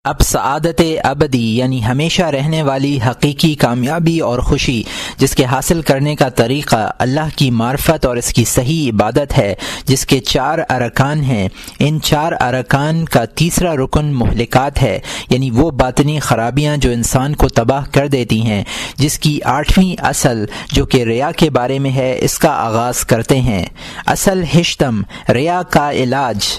اب سعادت ابدی یعنی ہمیشہ رہنے والی حقیقی کامیابی اور خوشی جس کے حاصل کرنے کا طریقہ اللہ کی معرفت اور اس کی صحیح عبادت ہے، جس کے 4 ارکان ہیں۔ ان 4 ارکان کا تیسرا رکن مہلکات ہے، یعنی وہ باطنی خرابیاں جو انسان کو تباہ کر دیتی ہیں، جس کی 8ویں اصل جو کہ ریا کے بارے میں ہے اس کا آغاز کرتے ہیں۔ اصل ہشتم ریا کا علاج۔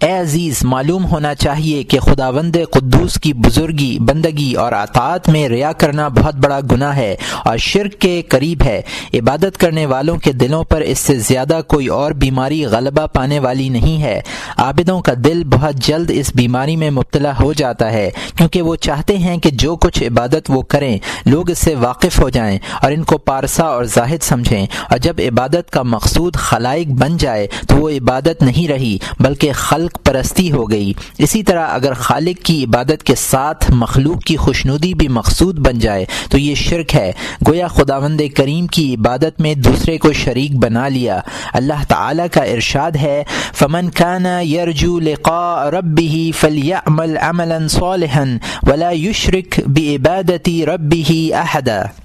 اے عزیز، معلوم ہونا چاہیے کہ خداوند قدوس کی بزرگی، بندگی اور اطاعت میں ریا کرنا بہت بڑا گناہ ہے اور شرک کے قریب ہے۔ عبادت کرنے والوں کے دلوں پر اس سے زیادہ کوئی اور بیماری غلبہ پانے والی نہیں ہے۔ عابدوں کا دل بہت جلد اس بیماری میں مبتلا ہو جاتا ہے، کیونکہ وہ چاہتے ہیں کہ جو کچھ عبادت وہ کریں لوگ اس سے واقف ہو جائیں اور ان کو پارسا اور زاہد سمجھیں، اور جب عبادت کا مقصود خلائق بن جائے تو وہ عبادت نہیں رہی بلکہ خلق پرستی ہو گئی۔ اسی طرح اگر خالق کی عبادت کے ساتھ مخلوق کی خوشنودی بھی مقصود بن جائے تو یہ شرک ہے، گویا خداوند کریم کی عبادت میں دوسرے کو شریک بنا لیا۔ اللہ تعالی کا ارشاد ہے، فَمَنْ كَانَ يَرْجُو لِقَاءَ رَبِّهِ فَلْيَعْمَلْ عَمَلًا صَالِحًا وَلَا يُشْرِكْ بِعِبَادَةِ رَبِّهِ أَحَدًا۔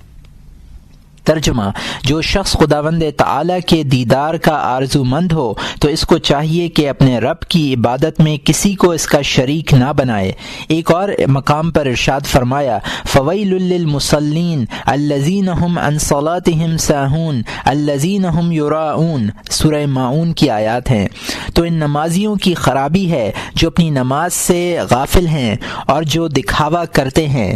ترجمہ: جو شخص خداوند تعالی کے دیدار کا آرزو مند ہو تو اس کو چاہیے کہ اپنے رب کی عبادت میں کسی کو اس کا شریک نہ بنائے۔ ایک اور مقام پر ارشاد فرمایا، فَوَيْلٌ لِّلْمُصَلِّينَ الَّذِينَ هُمْ عَن صَلَاتِهِمْ سَاهُونَ الَّذِينَ هُمْ يُرَاءُونَ۔ سورہ ماعون کی آیات ہیں۔ تو ان نمازیوں کی خرابی ہے جو اپنی نماز سے غافل ہیں اور جو دکھاوا کرتے ہیں۔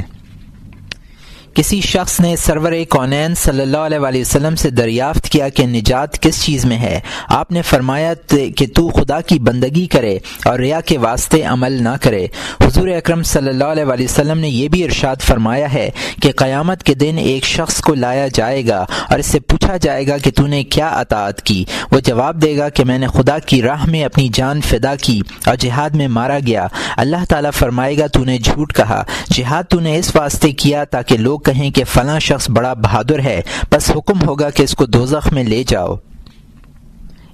کسی شخص نے سرور کونین صلی اللہ علیہ وسلم سے دریافت کیا کہ نجات کس چیز میں ہے؟ آپ نے فرمایا کہ تو خدا کی بندگی کرے اور ریا کے واسطے عمل نہ کرے۔ حضور اکرم صلی اللہ علیہ وسلم نے یہ بھی ارشاد فرمایا ہے کہ قیامت کے دن ایک شخص کو لایا جائے گا اور اس سے پوچھا جائے گا کہ تو نے کیا اطاعت کی؟ وہ جواب دے گا کہ میں نے خدا کی راہ میں اپنی جان فدا کی اور جہاد میں مارا گیا۔ اللہ تعالیٰ فرمائے گا تو نے جھوٹ کہا، جہاد تو نے اس واسطے کیا تاکہ لوگ کہیں کہ فلاں شخص بڑا بہادر ہے، بس حکم ہوگا کہ اس کو دوزخ میں لے جاؤ۔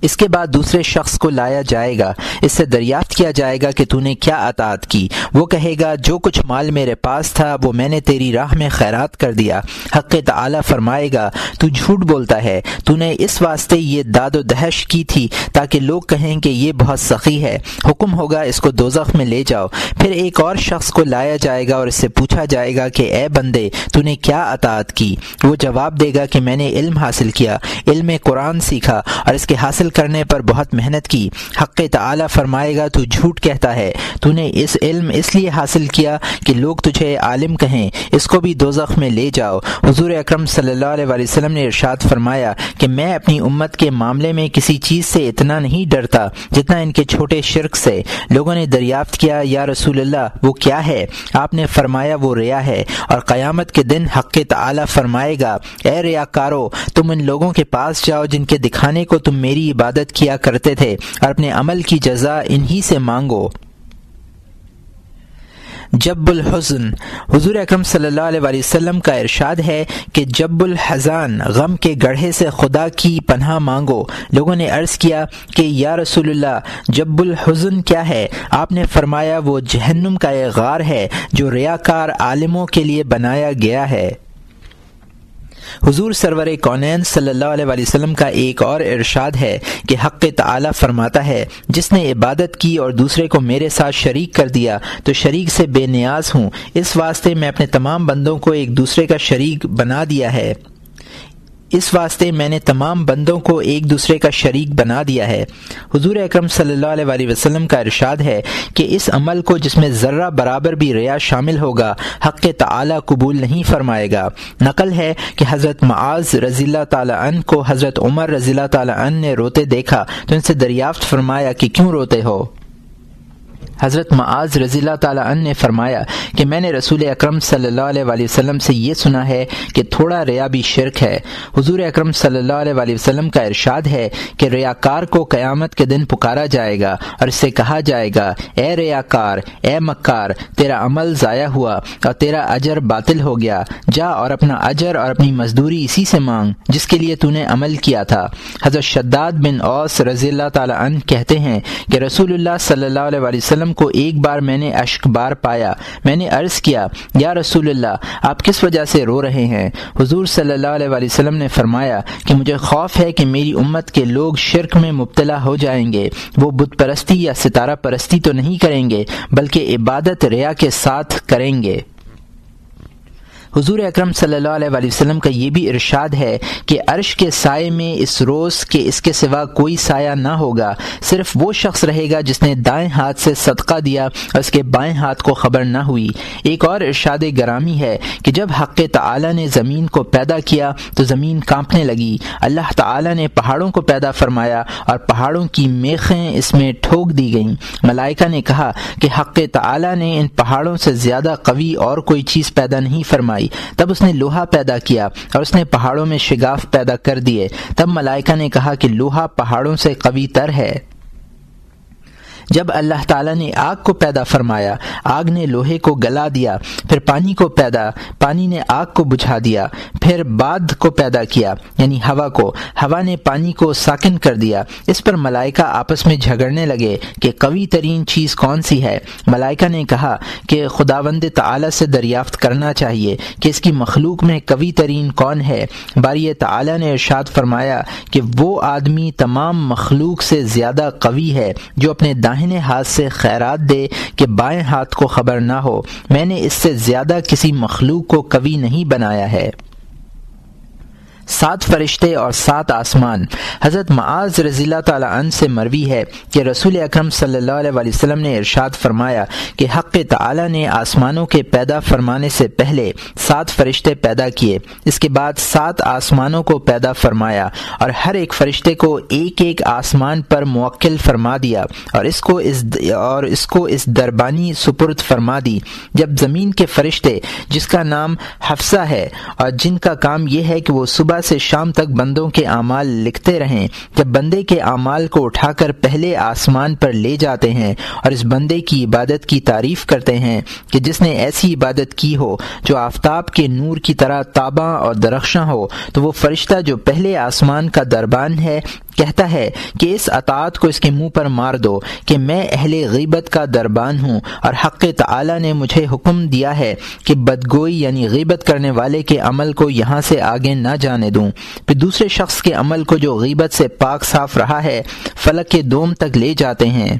اس کے بعد دوسرے شخص کو لایا جائے گا، اس سے دریافت کیا جائے گا کہ تو نے کیا اطاعت کی؟ وہ کہے گا جو کچھ مال میرے پاس تھا وہ میں نے تیری راہ میں خیرات کر دیا۔ حق تعالی فرمائے گا تو جھوٹ بولتا ہے، تو نے اس واسطے یہ داد و دہش کی تھی تاکہ لوگ کہیں کہ یہ بہت سخی ہے، حکم ہوگا اس کو دوزخ میں لے جاؤ۔ پھر ایک اور شخص کو لایا جائے گا اور اس سے پوچھا جائے گا کہ اے بندے تو نے کیا اطاعت کی؟ وہ جواب دے گا کہ میں نے علم حاصل کیا، علم قرآن سیکھا اور اس کے حاصل کرنے پر بہت محنت کی۔ حق تعالی فرمائے گا تو جھوٹ کہتا ہے، تو نے اس علم اس لیے حاصل کیا کہ لوگ تجھے عالم کہیں، اس کو بھی دوزخ میں لے جاؤ۔ حضور اکرم صلی اللہ علیہ وسلم نے ارشاد فرمایا کہ میں اپنی امت کے معاملے میں کسی چیز سے اتنا نہیں ڈرتا جتنا ان کے چھوٹے شرک سے۔ لوگوں نے دریافت کیا، یا رسول اللہ وہ کیا ہے؟ آپ نے فرمایا وہ ریا ہے، اور قیامت کے دن حق تعالی فرمائے گا اے ریاکارو، تم ان لوگوں کے پاس جاؤ جن کے دکھانے کو تم میری عبادت کیا کرتے تھے اور اپنے عمل کی جزا انہی سے مانگو۔ جب الحزن، حضور اکرم صلی اللہ علیہ وسلم کا ارشاد ہے کہ جب الحزان، غم کے گڑھے سے خدا کی پناہ مانگو۔ لوگوں نے عرض کیا کہ یا رسول اللہ جب الحزن کیا ہے؟ آپ نے فرمایا وہ جہنم کا ایک غار ہے جو ریاکار عالموں کے لیے بنایا گیا ہے۔ حضور سرور کونین صلی اللہ علیہ وسلم کا ایک اور ارشاد ہے کہ حق تعالی فرماتا ہے جس نے عبادت کی اور دوسرے کو میرے ساتھ شریک کر دیا تو شریک سے بے نیاز ہوں، اس واسطے میں اپنے تمام بندوں کو ایک دوسرے کا شریک بنا دیا ہے۔ اس واسطے میں نے تمام بندوں کو ایک دوسرے کا شریک بنا دیا ہے۔ حضور اکرم صلی اللہ علیہ وسلم کا ارشاد ہے کہ اس عمل کو جس میں ذرہ برابر بھی ریا شامل ہوگا حق تعالی قبول نہیں فرمائے گا۔ نقل ہے کہ حضرت معاذ رضی اللہ تعالیٰ عنہ کو حضرت عمر رضی اللہ تعالیٰ عنہ نے روتے دیکھا تو ان سے دریافت فرمایا کہ کیوں روتے ہو؟ حضرت معاذ رضی اللہ تعالیٰ عنہ نے فرمایا کہ میں نے رسول اکرم صلی اللہ علیہ وسلم سے یہ سنا ہے کہ تھوڑا ریا بھی شرک ہے۔ حضور اکرم صلی اللہ علیہ وسلم کا ارشاد ہے کہ ریاکار کو قیامت کے دن پکارا جائے گا اور اس سے کہا جائے گا اے ریاکار، اے مکار، تیرا عمل ضائع ہوا اور تیرا اجر باطل ہو گیا، جا اور اپنا اجر اور اپنی مزدوری اسی سے مانگ جس کے لیے تو نے عمل کیا تھا۔ حضرت شداد بن اوس رضی اللہ تعالیٰ عنہ کہتے ہیں کہ رسول اللہ صلی اللہ علیہ وسلم وسلم کو ایک بار میں نے اشک بار پایا۔ میں نے عرض کیا، یا رسول اللہ، آپ کس وجہ سے رو رہے ہیں؟ حضور صلی اللہ علیہ وسلم نے فرمایا کہ مجھے خوف ہے کہ میری امت کے لوگ شرک میں مبتلا ہو جائیں گے۔ وہ بت پرستی یا ستارہ پرستی تو نہیں کریں گے، بلکہ عبادت ریا کے ساتھ کریں گے۔ حضور اکرم صلی اللہ علیہ وسلم کا یہ بھی ارشاد ہے کہ عرش کے سائے میں اس روز کے اس کے سوا کوئی سایہ نہ ہوگا، صرف وہ شخص رہے گا جس نے دائیں ہاتھ سے صدقہ دیا اور اس کے بائیں ہاتھ کو خبر نہ ہوئی۔ ایک اور ارشاد گرامی ہے کہ جب حق تعالی نے زمین کو پیدا کیا تو زمین کانپنے لگی۔ اللہ تعالی نے پہاڑوں کو پیدا فرمایا اور پہاڑوں کی میخیں اس میں ٹھوک دی گئیں۔ ملائکہ نے کہا کہ حق تعالی نے ان پہاڑوں سے زیادہ قوی اور کوئی چیز پیدا نہیں فرمائی۔ تب اس نے لوہا پیدا کیا اور اس نے پہاڑوں میں شگاف پیدا کر دیے۔ تب ملائکہ نے کہا کہ لوہا پہاڑوں سے قوی تر ہے۔ جب اللہ تعالیٰ نے آگ کو پیدا فرمایا، آگ نے لوہے کو گلا دیا۔ پھر پانی نے آگ کو بجھا دیا۔ پھر باد کو پیدا کیا، یعنی ہوا کو۔ ہوا نے پانی کو ساکن کر دیا۔ اس پر ملائکہ آپس میں جھگڑنے لگے کہ قوی ترین چیز کون سی ہے۔ ملائکہ نے کہا کہ خداوند تعالیٰ سے دریافت کرنا چاہیے کہ اس کی مخلوق میں قوی ترین کون ہے۔ باری تعالیٰ نے ارشاد فرمایا کہ وہ آدمی تمام مخلوق سے زیادہ قوی ہے جو اپنے داہنے ہاتھ سے خیرات دے کہ بائیں ہاتھ کو خبر نہ ہو۔ میں نے اس سے زیادہ کسی مخلوق کو قوی نہیں بنایا ہے۔ 7 فرشتے اور 7 آسمان۔ حضرت معاذ رضی اللہ تعالیٰ عنہ سے مروی ہے کہ رسول اکرم صلی اللہ علیہ وسلم نے ارشاد فرمایا کہ حق تعالی نے آسمانوں کے پیدا فرمانے سے پہلے 7 فرشتے پیدا کیے، اس کے بعد 7 آسمانوں کو پیدا فرمایا اور ہر ایک فرشتے کو ایک ایک آسمان پر موکل فرما دیا اور اس کو اس دربانی سپرد فرما دی۔ جب زمین کے فرشتے، جس کا نام حفصہ ہے اور جن کا کام یہ ہے کہ وہ صبح سے شام تک بندوں کے اعمال لکھتے رہیں، جب بندے کے اعمال کو اٹھا کر پہلے آسمان پر لے جاتے ہیں اور اس بندے کی عبادت کی تعریف کرتے ہیں کہ جس نے ایسی عبادت کی ہو جو آفتاب کے نور کی طرح تاباں اور درخشاں ہو، تو وہ فرشتہ جو پہلے آسمان کا دربان ہے کہتا ہے کہ اس اطاعت کو اس کے منہ پر مار دو کہ میں اہل غیبت کا دربان ہوں اور حق تعالی نے مجھے حکم دیا ہے کہ بدگوئی یعنی غیبت کرنے والے کے عمل کو یہاں سے آگے نہ جانے دوں۔ پھر دوسرے شخص کے عمل کو جو غیبت سے پاک صاف رہا ہے فلک کے دوم تک لے جاتے ہیں۔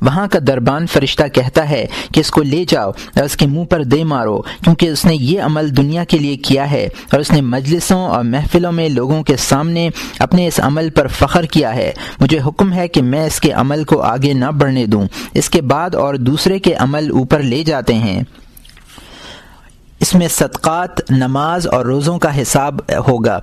وہاں کا دربان فرشتہ کہتا ہے کہ اس کو لے جاؤ اور اس کے منہ پر دے مارو، کیونکہ اس نے یہ عمل دنیا کے لیے کیا ہے اور اس نے مجلسوں اور محفلوں میں لوگوں کے سامنے اپنے اس عمل پر فخر کیا ہے۔ مجھے حکم ہے کہ میں اس کے عمل کو آگے نہ بڑھنے دوں۔ اس کے بعد اور دوسرے کے عمل اوپر لے جاتے ہیں۔ اس میں صدقات، نماز اور روزوں کا حساب ہوگا۔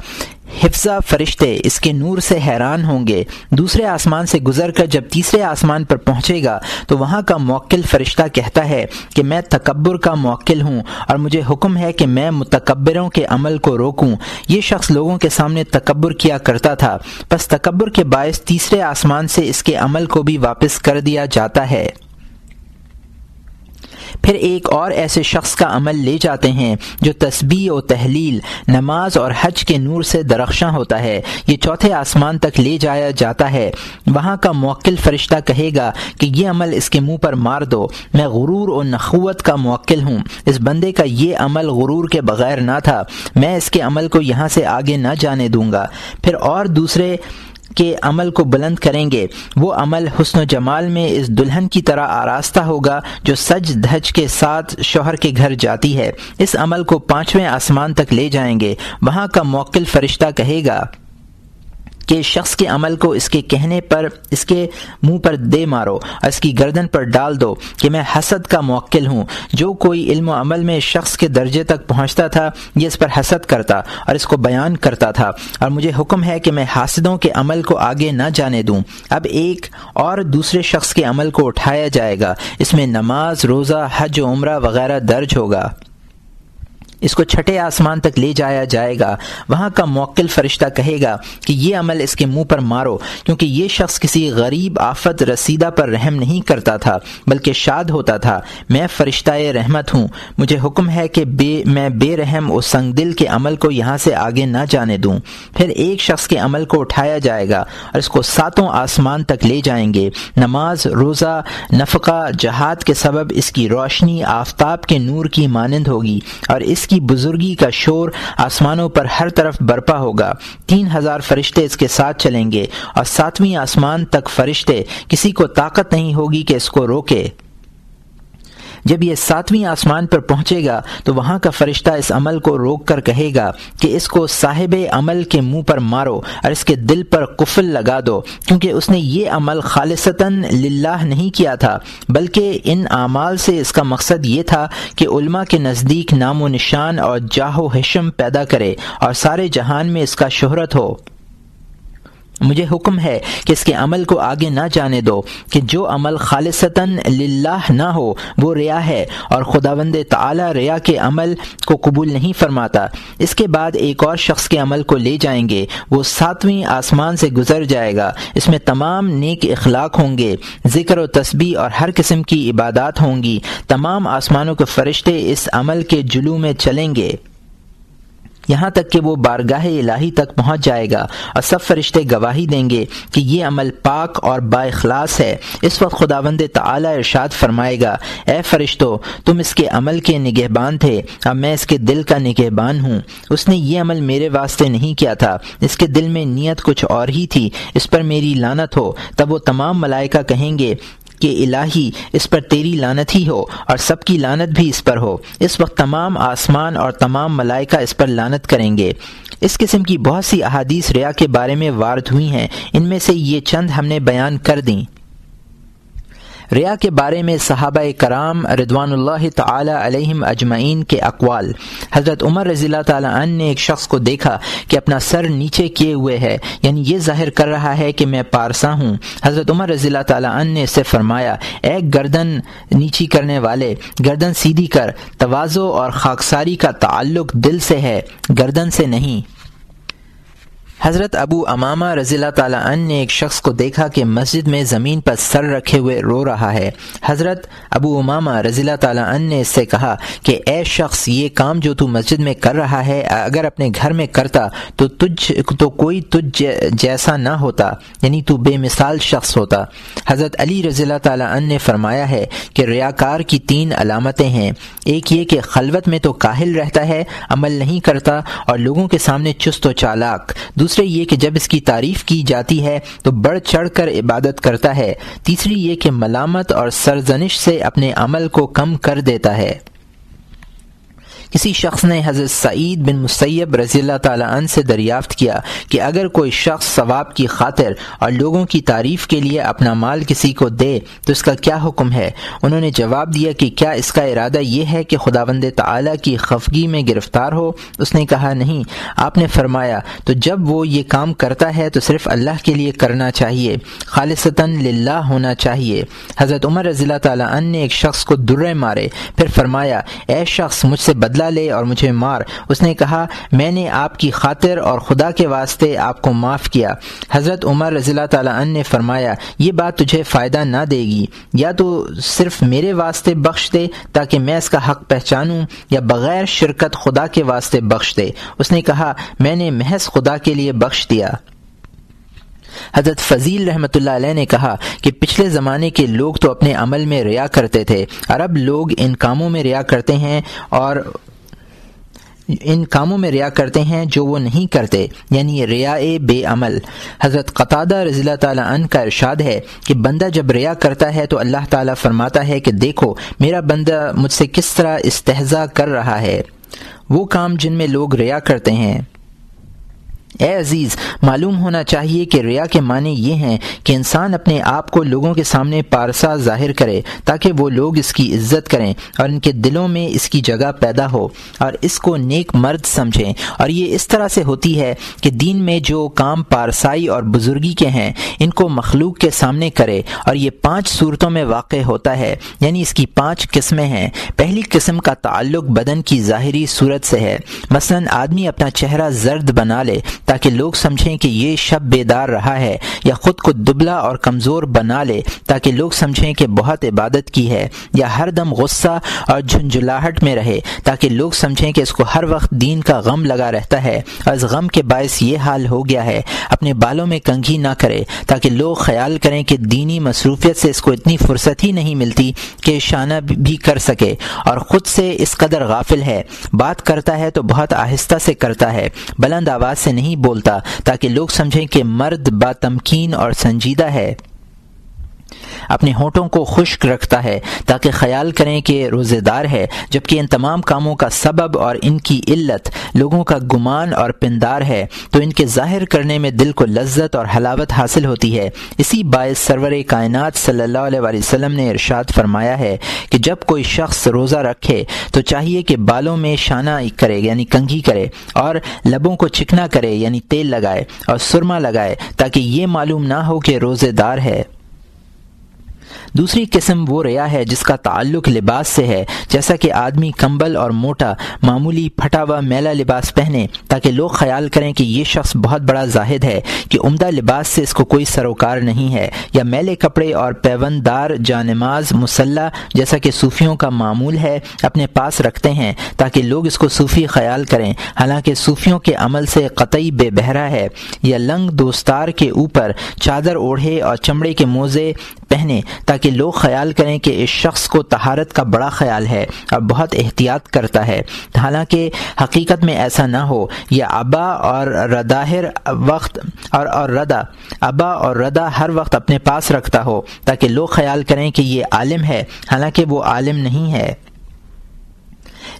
حفظہ فرشتے اس کے نور سے حیران ہوں گے۔ دوسرے آسمان سے گزر کر جب تیسرے آسمان پر پہنچے گا تو وہاں کا موکل فرشتہ کہتا ہے کہ میں تکبر کا موکل ہوں اور مجھے حکم ہے کہ میں متکبروں کے عمل کو روکوں۔ یہ شخص لوگوں کے سامنے تکبر کیا کرتا تھا، پس تکبر کے باعث تیسرے آسمان سے اس کے عمل کو بھی واپس کر دیا جاتا ہے۔ پھر ایک اور ایسے شخص کا عمل لے جاتے ہیں جو تسبیح و تحلیل، نماز اور حج کے نور سے درخشاں ہوتا ہے۔ یہ چوتھے آسمان تک لے جایا جاتا ہے۔ وہاں کا موکل فرشتہ کہے گا کہ یہ عمل اس کے منہ پر مار دو، میں غرور و نخوت کا موکل ہوں۔ اس بندے کا یہ عمل غرور کے بغیر نہ تھا، میں اس کے عمل کو یہاں سے آگے نہ جانے دوں گا۔ پھر اور دوسرے کے عمل کو بلند کریں گے۔ وہ عمل حسن و جمال میں اس دلہن کی طرح آراستہ ہوگا جو سج دھج کے ساتھ شوہر کے گھر جاتی ہے۔ اس عمل کو 5ویں آسمان تک لے جائیں گے۔ وہاں کا موکل فرشتہ کہے گا کہ شخص کے عمل کو اس کے کہنے پر اس کے منہ پر دے مارو اور اس کی گردن پر ڈال دو کہ میں حسد کا موکل ہوں۔ جو کوئی علم و عمل میں شخص کے درجے تک پہنچتا تھا یہ اس پر حسد کرتا اور اس کو بیان کرتا تھا، اور مجھے حکم ہے کہ میں حاسدوں کے عمل کو آگے نہ جانے دوں۔ اب ایک اور دوسرے شخص کے عمل کو اٹھایا جائے گا، اس میں نماز، روزہ، حج و عمرہ وغیرہ درج ہوگا۔ اس کو چھٹے آسمان تک لے جایا جائے گا۔ وہاں کا موکل فرشتہ کہے گا کہ یہ عمل اس کے منہ پر مارو، کیونکہ یہ شخص کسی غریب آفت رسیدہ پر رحم نہیں کرتا تھا بلکہ شاد ہوتا تھا۔ میں فرشتہ رحمت ہوں، مجھے حکم ہے کہ میں بے رحم و سنگ دل کے عمل کو یہاں سے آگے نہ جانے دوں۔ پھر ایک شخص کے عمل کو اٹھایا جائے گا اور اس کو 7 آسمان تک لے جائیں گے۔ نماز، روزہ، نفقہ، جہاد کے سبب اس کی روشنی آفتاب کے نور کی مانند ہوگی اور اس کی بزرگی کا شور آسمانوں پر ہر طرف برپا ہوگا۔ 3000 فرشتے اس کے ساتھ چلیں گے اور 7ویں آسمان تک فرشتے کسی کو طاقت نہیں ہوگی کہ اس کو روکے۔ جب یہ 7ویں آسمان پر پہنچے گا تو وہاں کا فرشتہ اس عمل کو روک کر کہے گا کہ اس کو صاحب عمل کے منہ پر مارو اور اس کے دل پر قفل لگا دو، کیونکہ اس نے یہ عمل خالصتاً للہ نہیں کیا تھا بلکہ ان اعمال سے اس کا مقصد یہ تھا کہ علماء کے نزدیک نام و نشان اور جاہ و حشم پیدا کرے اور سارے جہان میں اس کا شہرت ہو۔ مجھے حکم ہے کہ اس کے عمل کو آگے نہ جانے دو، کہ جو عمل خالصتاً للہ نہ ہو وہ ریا ہے اور خداوند تعالی ریا کے عمل کو قبول نہیں فرماتا۔ اس کے بعد ایک اور شخص کے عمل کو لے جائیں گے، وہ 7ویں آسمان سے گزر جائے گا۔ اس میں تمام نیک اخلاق ہوں گے، ذکر و تسبیح اور ہر قسم کی عبادات ہوں گی۔ تمام آسمانوں کے فرشتے اس عمل کے جلو میں چلیں گے یہاں تک کہ وہ بارگاہ الہی تک پہنچ جائے گا اور سب فرشتے گواہی دیں گے کہ یہ عمل پاک اور با اخلاص ہے۔ اس وقت خداوند تعالی ارشاد فرمائے گا، اے فرشتو، تم اس کے عمل کے نگہبان تھے، اب میں اس کے دل کا نگہبان ہوں۔ اس نے یہ عمل میرے واسطے نہیں کیا تھا، اس کے دل میں نیت کچھ اور ہی تھی، اس پر میری لعنت ہو۔ تب وہ تمام ملائکہ کہیں گے کہ الہی اس پر تیری لعنت ہی ہو اور سب کی لعنت بھی اس پر ہو۔ اس وقت تمام آسمان اور تمام ملائکہ اس پر لعنت کریں گے۔ اس قسم کی بہت سی احادیث ریا کے بارے میں وارد ہوئی ہیں، ان میں سے یہ چند ہم نے بیان کر دیں۔ ریا کے بارے میں صحابہ کرام رضوان اللہ تعالی علیہم اجمعین کے اقوال۔ حضرت عمر رضی اللہ تعالی عنہ نے ایک شخص کو دیکھا کہ اپنا سر نیچے کیے ہوئے ہے، یعنی یہ ظاہر کر رہا ہے کہ میں پارسا ہوں۔ حضرت عمر رضی اللہ تعالی عنہ نے اس سے فرمایا، اے گردن نیچی کرنے والے، گردن سیدھی کر۔ تواضع اور خاکساری کا تعلق دل سے ہے، گردن سے نہیں۔ حضرت ابو امامہ رضی اللہ تعالیٰ عنہ نے ایک شخص کو دیکھا کہ مسجد میں زمین پر سر رکھے ہوئے رو رہا ہے۔ حضرت ابو امامہ رضی اللہ تعالیٰ عنہ نے اس سے کہا کہ اے شخص، یہ کام جو تو مسجد میں کر رہا ہے اگر اپنے گھر میں کرتا تو کوئی تجھ جیسا نہ ہوتا، یعنی تو بے مثال شخص ہوتا۔ حضرت علی رضی اللہ تعالیٰ عنہ نے فرمایا ہے کہ ریاکار کی 3 علامتیں ہیں، ایک یہ کہ خلوت میں تو کاہل رہتا ہے، عمل نہیں کرتا اور لوگوں کے سامنے چست و چالاک، دوسرے یہ کہ جب اس کی تعریف کی جاتی ہے تو بڑھ چڑھ کر عبادت کرتا ہے، تیسری یہ کہ ملامت اور سرزنش سے اپنے عمل کو کم کر دیتا ہے۔ کسی شخص نے حضرت سعید بن مسیب رضی اللہ تعالیٰ عنہ سے دریافت کیا کہ اگر کوئی شخص ثواب کی خاطر اور لوگوں کی تعریف کے لیے اپنا مال کسی کو دے تو اس کا کیا حکم ہے؟ انہوں نے جواب دیا کہ کیا اس کا ارادہ یہ ہے کہ خداوند تعالیٰ کی خفگی میں گرفتار ہو؟ اس نے کہا نہیں۔ آپ نے فرمایا تو جب وہ یہ کام کرتا ہے تو صرف اللہ کے لیے کرنا چاہیے، خالصتاً للہ ہونا چاہیے۔ حضرت عمر رضی اللہ تعالیٰ عنہ نے ایک شخص کو درے مارے، پھر فرمایا اے شخص، مجھ سے بدلہ لے اور مجھے مار۔ اس نے کہا میں نے آپ کی خاطر اور خدا کے واسطے آپ کو معاف کیا۔ حضرت عمر رضی اللہ تعالیٰ عنہ نے فرمایا یہ بات تجھے فائدہ نہ دے گی، یا تو صرف میرے واسطے بخش دے تاکہ میں اس کا حق پہچانوں، یا بغیر شرکت خدا کے واسطے بخش دے۔ اس نے کہا میں نے محض خدا کے لیے بخش دیا۔ حضرت فضیل رحمۃ اللہ علیہ نے کہا کہ پچھلے زمانے کے لوگ تو اپنے عمل میں ریا کرتے تھے، عرب لوگ ان کاموں میں ریا کرتے ہیں اور ان کاموں میں ریا کرتے ہیں جو وہ نہیں کرتے، یعنی ریاء بے عمل۔ حضرت قتادہ رضی اللہ تعالیٰ عنہ کا ارشاد ہے کہ بندہ جب ریا کرتا ہے تو اللہ تعالیٰ فرماتا ہے کہ دیکھو میرا بندہ مجھ سے کس طرح استہزاء کر رہا ہے۔ وہ کام جن میں لوگ ریا کرتے ہیں اے عزیز، معلوم ہونا چاہیے کہ ریا کے معنی یہ ہیں کہ انسان اپنے آپ کو لوگوں کے سامنے پارسا ظاہر کرے تاکہ وہ لوگ اس کی عزت کریں اور ان کے دلوں میں اس کی جگہ پیدا ہو اور اس کو نیک مرد سمجھیں۔ اور یہ اس طرح سے ہوتی ہے کہ دین میں جو کام پارسائی اور بزرگی کے ہیں ان کو مخلوق کے سامنے کرے، اور یہ 5 صورتوں میں واقع ہوتا ہے، یعنی اس کی 5 قسمیں ہیں۔ پہلی قسم کا تعلق بدن کی ظاہری صورت سے ہے، مثلا آدمی اپنا چہرہ زرد بنا لے تاکہ لوگ سمجھیں کہ یہ شب بیدار رہا ہے، یا خود کو دبلا اور کمزور بنا لے تاکہ لوگ سمجھیں کہ بہت عبادت کی ہے، یا ہر دم غصہ اور جھنجھلاہٹ میں رہے تاکہ لوگ سمجھیں کہ اس کو ہر وقت دین کا غم لگا رہتا ہے اور اس غم کے باعث یہ حال ہو گیا ہے۔ اپنے بالوں میں کنگھی نہ کرے تاکہ لوگ خیال کریں کہ دینی مصروفیت سے اس کو اتنی فرصت ہی نہیں ملتی کہ شانہ بھی کر سکے، اور خود سے اس قدر غافل ہے، بات کرتا ہے تو بہت آہستہ سے کرتا ہے، بلند آواز سے نہیں بولتا تاکہ لوگ سمجھیں کہ مرد با تمکین اور سنجیدہ ہے۔ اپنے ہونٹوں کو خشک رکھتا ہے تاکہ خیال کریں کہ روزے دار ہے، جبکہ ان تمام کاموں کا سبب اور ان کی علت لوگوں کا گمان اور پندار ہے، تو ان کے ظاہر کرنے میں دل کو لذت اور حلاوت حاصل ہوتی ہے۔ اسی باعث سرور کائنات صلی اللہ علیہ وسلم نے ارشاد فرمایا ہے کہ جب کوئی شخص روزہ رکھے تو چاہیے کہ بالوں میں شانہ کرے یعنی کنگھی کرے، اور لبوں کو چکنا کرے یعنی تیل لگائے اور سرما لگائے تاکہ یہ معلوم نہ ہو کہ روزے دار ہے۔ دوسری قسم وہ ریا ہے جس کا تعلق لباس سے ہے، جیسا کہ آدمی کمبل اور موٹا معمولی پھٹا ہوا میلا لباس پہنے تاکہ لوگ خیال کریں کہ یہ شخص بہت بڑا زاہد ہے، کہ عمدہ لباس سے اس کو کوئی سروکار نہیں ہے، یا میلے کپڑے اور پیونددار جانماز مسلح جیسا کہ صوفیوں کا معمول ہے اپنے پاس رکھتے ہیں تاکہ لوگ اس کو صوفی خیال کریں، حالانکہ صوفیوں کے عمل سے قطعی بے بہرا ہے، یا لنگ دوستار کے اوپر چادر اوڑھے اور چمڑے کے موزے پہنے تاکہ لوگ خیال کریں کہ اس شخص کو طہارت کا بڑا خیال ہے اور بہت احتیاط کرتا ہے، حالانکہ حقیقت میں ایسا نہ ہو، یا ابا اور ردا ہر وقت اپنے پاس رکھتا ہو تاکہ لوگ خیال کریں کہ یہ عالم ہے، حالانکہ وہ عالم نہیں ہے۔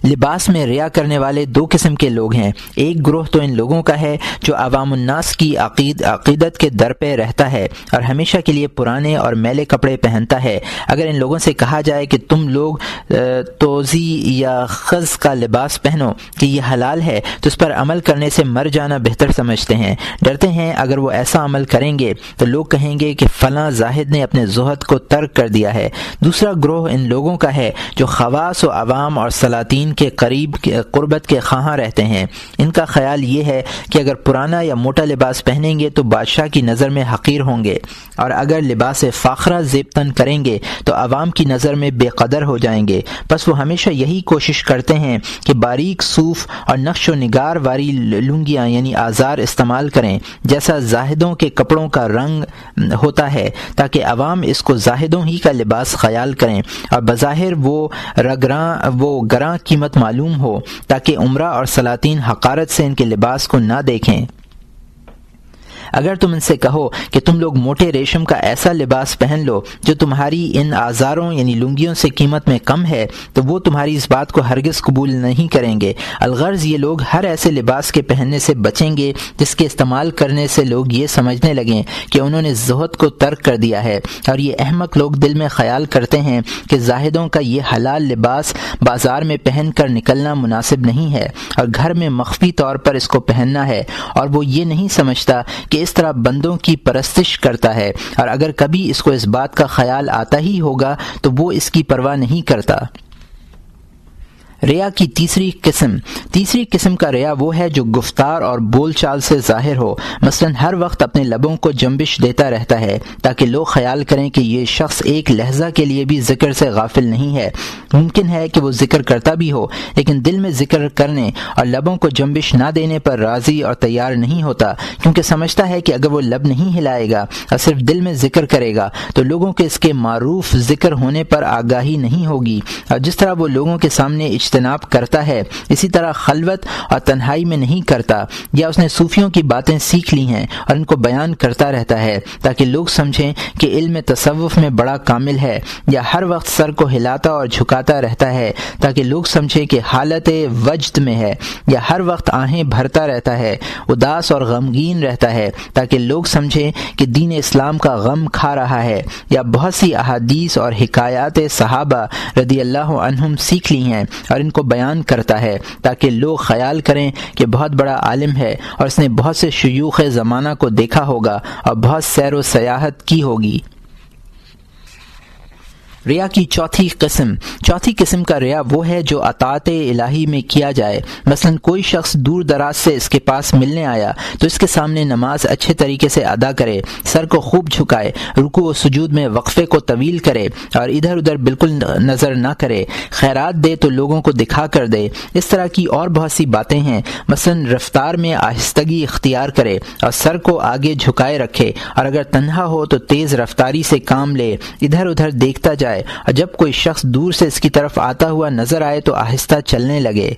لباس میں ریا کرنے والے 2 قسم کے لوگ ہیں۔ ایک گروہ تو ان لوگوں کا ہے جو عوام الناس کی عقیدت کے در پہ رہتا ہے اور ہمیشہ کے لیے پرانے اور میلے کپڑے پہنتا ہے۔ اگر ان لوگوں سے کہا جائے کہ تم لوگ توزی یا خز کا لباس پہنو کہ یہ حلال ہے تو اس پر عمل کرنے سے مر جانا بہتر سمجھتے ہیں، ڈرتے ہیں اگر وہ ایسا عمل کریں گے تو لوگ کہیں گے کہ فلاں زاہد نے اپنے زہد کو ترک کر دیا ہے۔ دوسرا گروہ ان لوگوں کا ہے جو خواص و عوام اور سلاطین کے قریب قربت کے خواہاں رہتے ہیں۔ ان کا خیال یہ ہے کہ اگر پرانا یا موٹا لباس پہنیں گے تو بادشاہ کی نظر میں حقیر ہوں گے، اور اگر لباس فاخرہ زیب تن کریں گے تو عوام کی نظر میں بے قدر ہو جائیں گے۔ بس وہ ہمیشہ یہی کوشش کرتے ہیں کہ باریک صوف اور نقش و نگار والی لنگیاں یعنی آزار استعمال کریں جیسا زاہدوں کے کپڑوں کا رنگ ہوتا ہے، تاکہ عوام اس کو زاہدوں ہی کا لباس خیال کریں اور بظاہر وہ گراں قیمت معلوم ہو، تاکہ عمرہ اور سلاطین حقارت سے ان کے لباس کو نہ دیکھیں۔ اگر تم ان سے کہو کہ تم لوگ موٹے ریشم کا ایسا لباس پہن لو جو تمہاری ان آزاروں یعنی لنگیوں سے قیمت میں کم ہے تو وہ تمہاری اس بات کو ہرگز قبول نہیں کریں گے۔ الغرض یہ لوگ ہر ایسے لباس کے پہننے سے بچیں گے جس کے استعمال کرنے سے لوگ یہ سمجھنے لگیں کہ انہوں نے زہد کو ترک کر دیا ہے، اور یہ احمق لوگ دل میں خیال کرتے ہیں کہ زاہدوں کا یہ حلال لباس بازار میں پہن کر نکلنا مناسب نہیں ہے اور گھر میں مخفی طور پر اس کو پہننا ہے، اور وہ یہ نہیں سمجھتا کہ اس طرح بندوں کی پرستش کرتا ہے، اور اگر کبھی اس کو اس بات کا خیال آتا ہی ہوگا تو وہ اس کی پرواہ نہیں کرتا۔ ریا کی تیسری قسم کا ریا وہ ہے جو گفتار اور بول چال سے ظاہر ہو، مثلا ہر وقت اپنے لبوں کو جنبش دیتا رہتا ہے تاکہ لوگ خیال کریں کہ یہ شخص ایک لہجہ کے لیے بھی ذکر سے غافل نہیں ہے۔ ممکن ہے کہ وہ ذکر کرتا بھی ہو لیکن دل میں ذکر کرنے اور لبوں کو جنبش نہ دینے پر راضی اور تیار نہیں ہوتا، کیونکہ سمجھتا ہے کہ اگر وہ لب نہیں ہلائے گا اور صرف دل میں ذکر کرے گا تو لوگوں کے اس کے معروف ذکر ہونے پر آگاہی نہیں ہوگی، اور جس طرح وہ لوگوں کے سامنے اجتناب کرتا ہے اسی طرح خلوت اور تنہائی میں نہیں کرتا، یا اس نے صوفیوں کی باتیں سیکھ لی ہیں اور ان کو بیان کرتا رہتا ہے تاکہ لوگ سمجھیں کہ علم تصوف میں بڑا کامل ہے، یا ہر وقت سر کو ہلاتا اور جھکاتا رہتا ہے تاکہ لوگ سمجھیں کہ حالت وجد میں ہے، یا ہر وقت آہیں بھرتا رہتا ہے، اداس اور غمگین رہتا ہے تاکہ لوگ سمجھیں کہ دین اسلام کا غم کھا رہا ہے، یا بہت سی احادیث اور حکایات صحابہ رضی اللہ عنہم سیکھ لی ہیں اور ان کو بیان کرتا ہے تاکہ لوگ خیال کریں کہ بہت بڑا عالم ہے اور اس نے بہت سے شیوخ زمانہ کو دیکھا ہوگا اور بہت سیر و سیاحت کی ہوگی۔ ریا کی چوتھی قسم کا ریا وہ ہے جو اطاعت الہی میں کیا جائے۔ مثلا کوئی شخص دور دراز سے اس کے پاس ملنے آیا تو اس کے سامنے نماز اچھے طریقے سے ادا کرے، سر کو خوب جھکائے، رکوع و سجود میں وقفے کو طویل کرے اور ادھر ادھر بالکل نظر نہ کرے، خیرات دے تو لوگوں کو دکھا کر دے۔ اس طرح کی اور بہت سی باتیں ہیں۔ مثلا رفتار میں آہستگی اختیار کرے اور سر کو آگے جھکائے رکھے، اور اگر تنہا ہو تو تیز رفتاری سے کام لے، ادھر ادھر دیکھتا جائے، اور جب کوئی شخص دور سے اس کی طرف آتا ہوا نظر آئے تو آہستہ چلنے لگے۔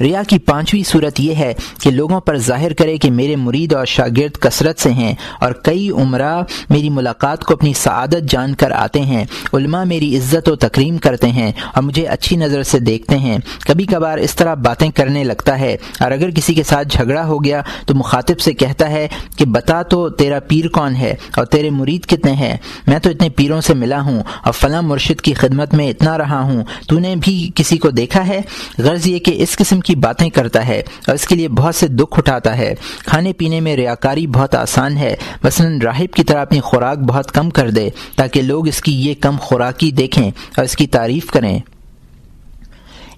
ریا کی پانچویں صورت یہ ہے کہ لوگوں پر ظاہر کرے کہ میرے مرید اور شاگرد کثرت سے ہیں اور کئی عمراء میری ملاقات کو اپنی سعادت جان کر آتے ہیں، علماء میری عزت و تکریم کرتے ہیں اور مجھے اچھی نظر سے دیکھتے ہیں۔ کبھی کبھار اس طرح باتیں کرنے لگتا ہے، اور اگر کسی کے ساتھ جھگڑا ہو گیا تو مخاطب سے کہتا ہے کہ بتا تو تیرا پیر کون ہے اور تیرے مرید کتنے ہیں؟ میں تو اتنے پیروں سے ملا ہوں اور فلاں مرشد کی خدمت میں اتنا رہا ہوں، تو نے بھی کسی کو دیکھا ہے؟ غرض یہ کہ اس قسم کی باتیں کرتا ہے اور اس کے لیے بہت سے دکھ اٹھاتا ہے۔ کھانے پینے میں ریاکاری بہت آسان ہے۔ مثلا راہب کی طرح اپنی خوراک بہت کم کر دے تاکہ لوگ اس کی یہ کم خوراکی دیکھیں اور اس کی تعریف کریں۔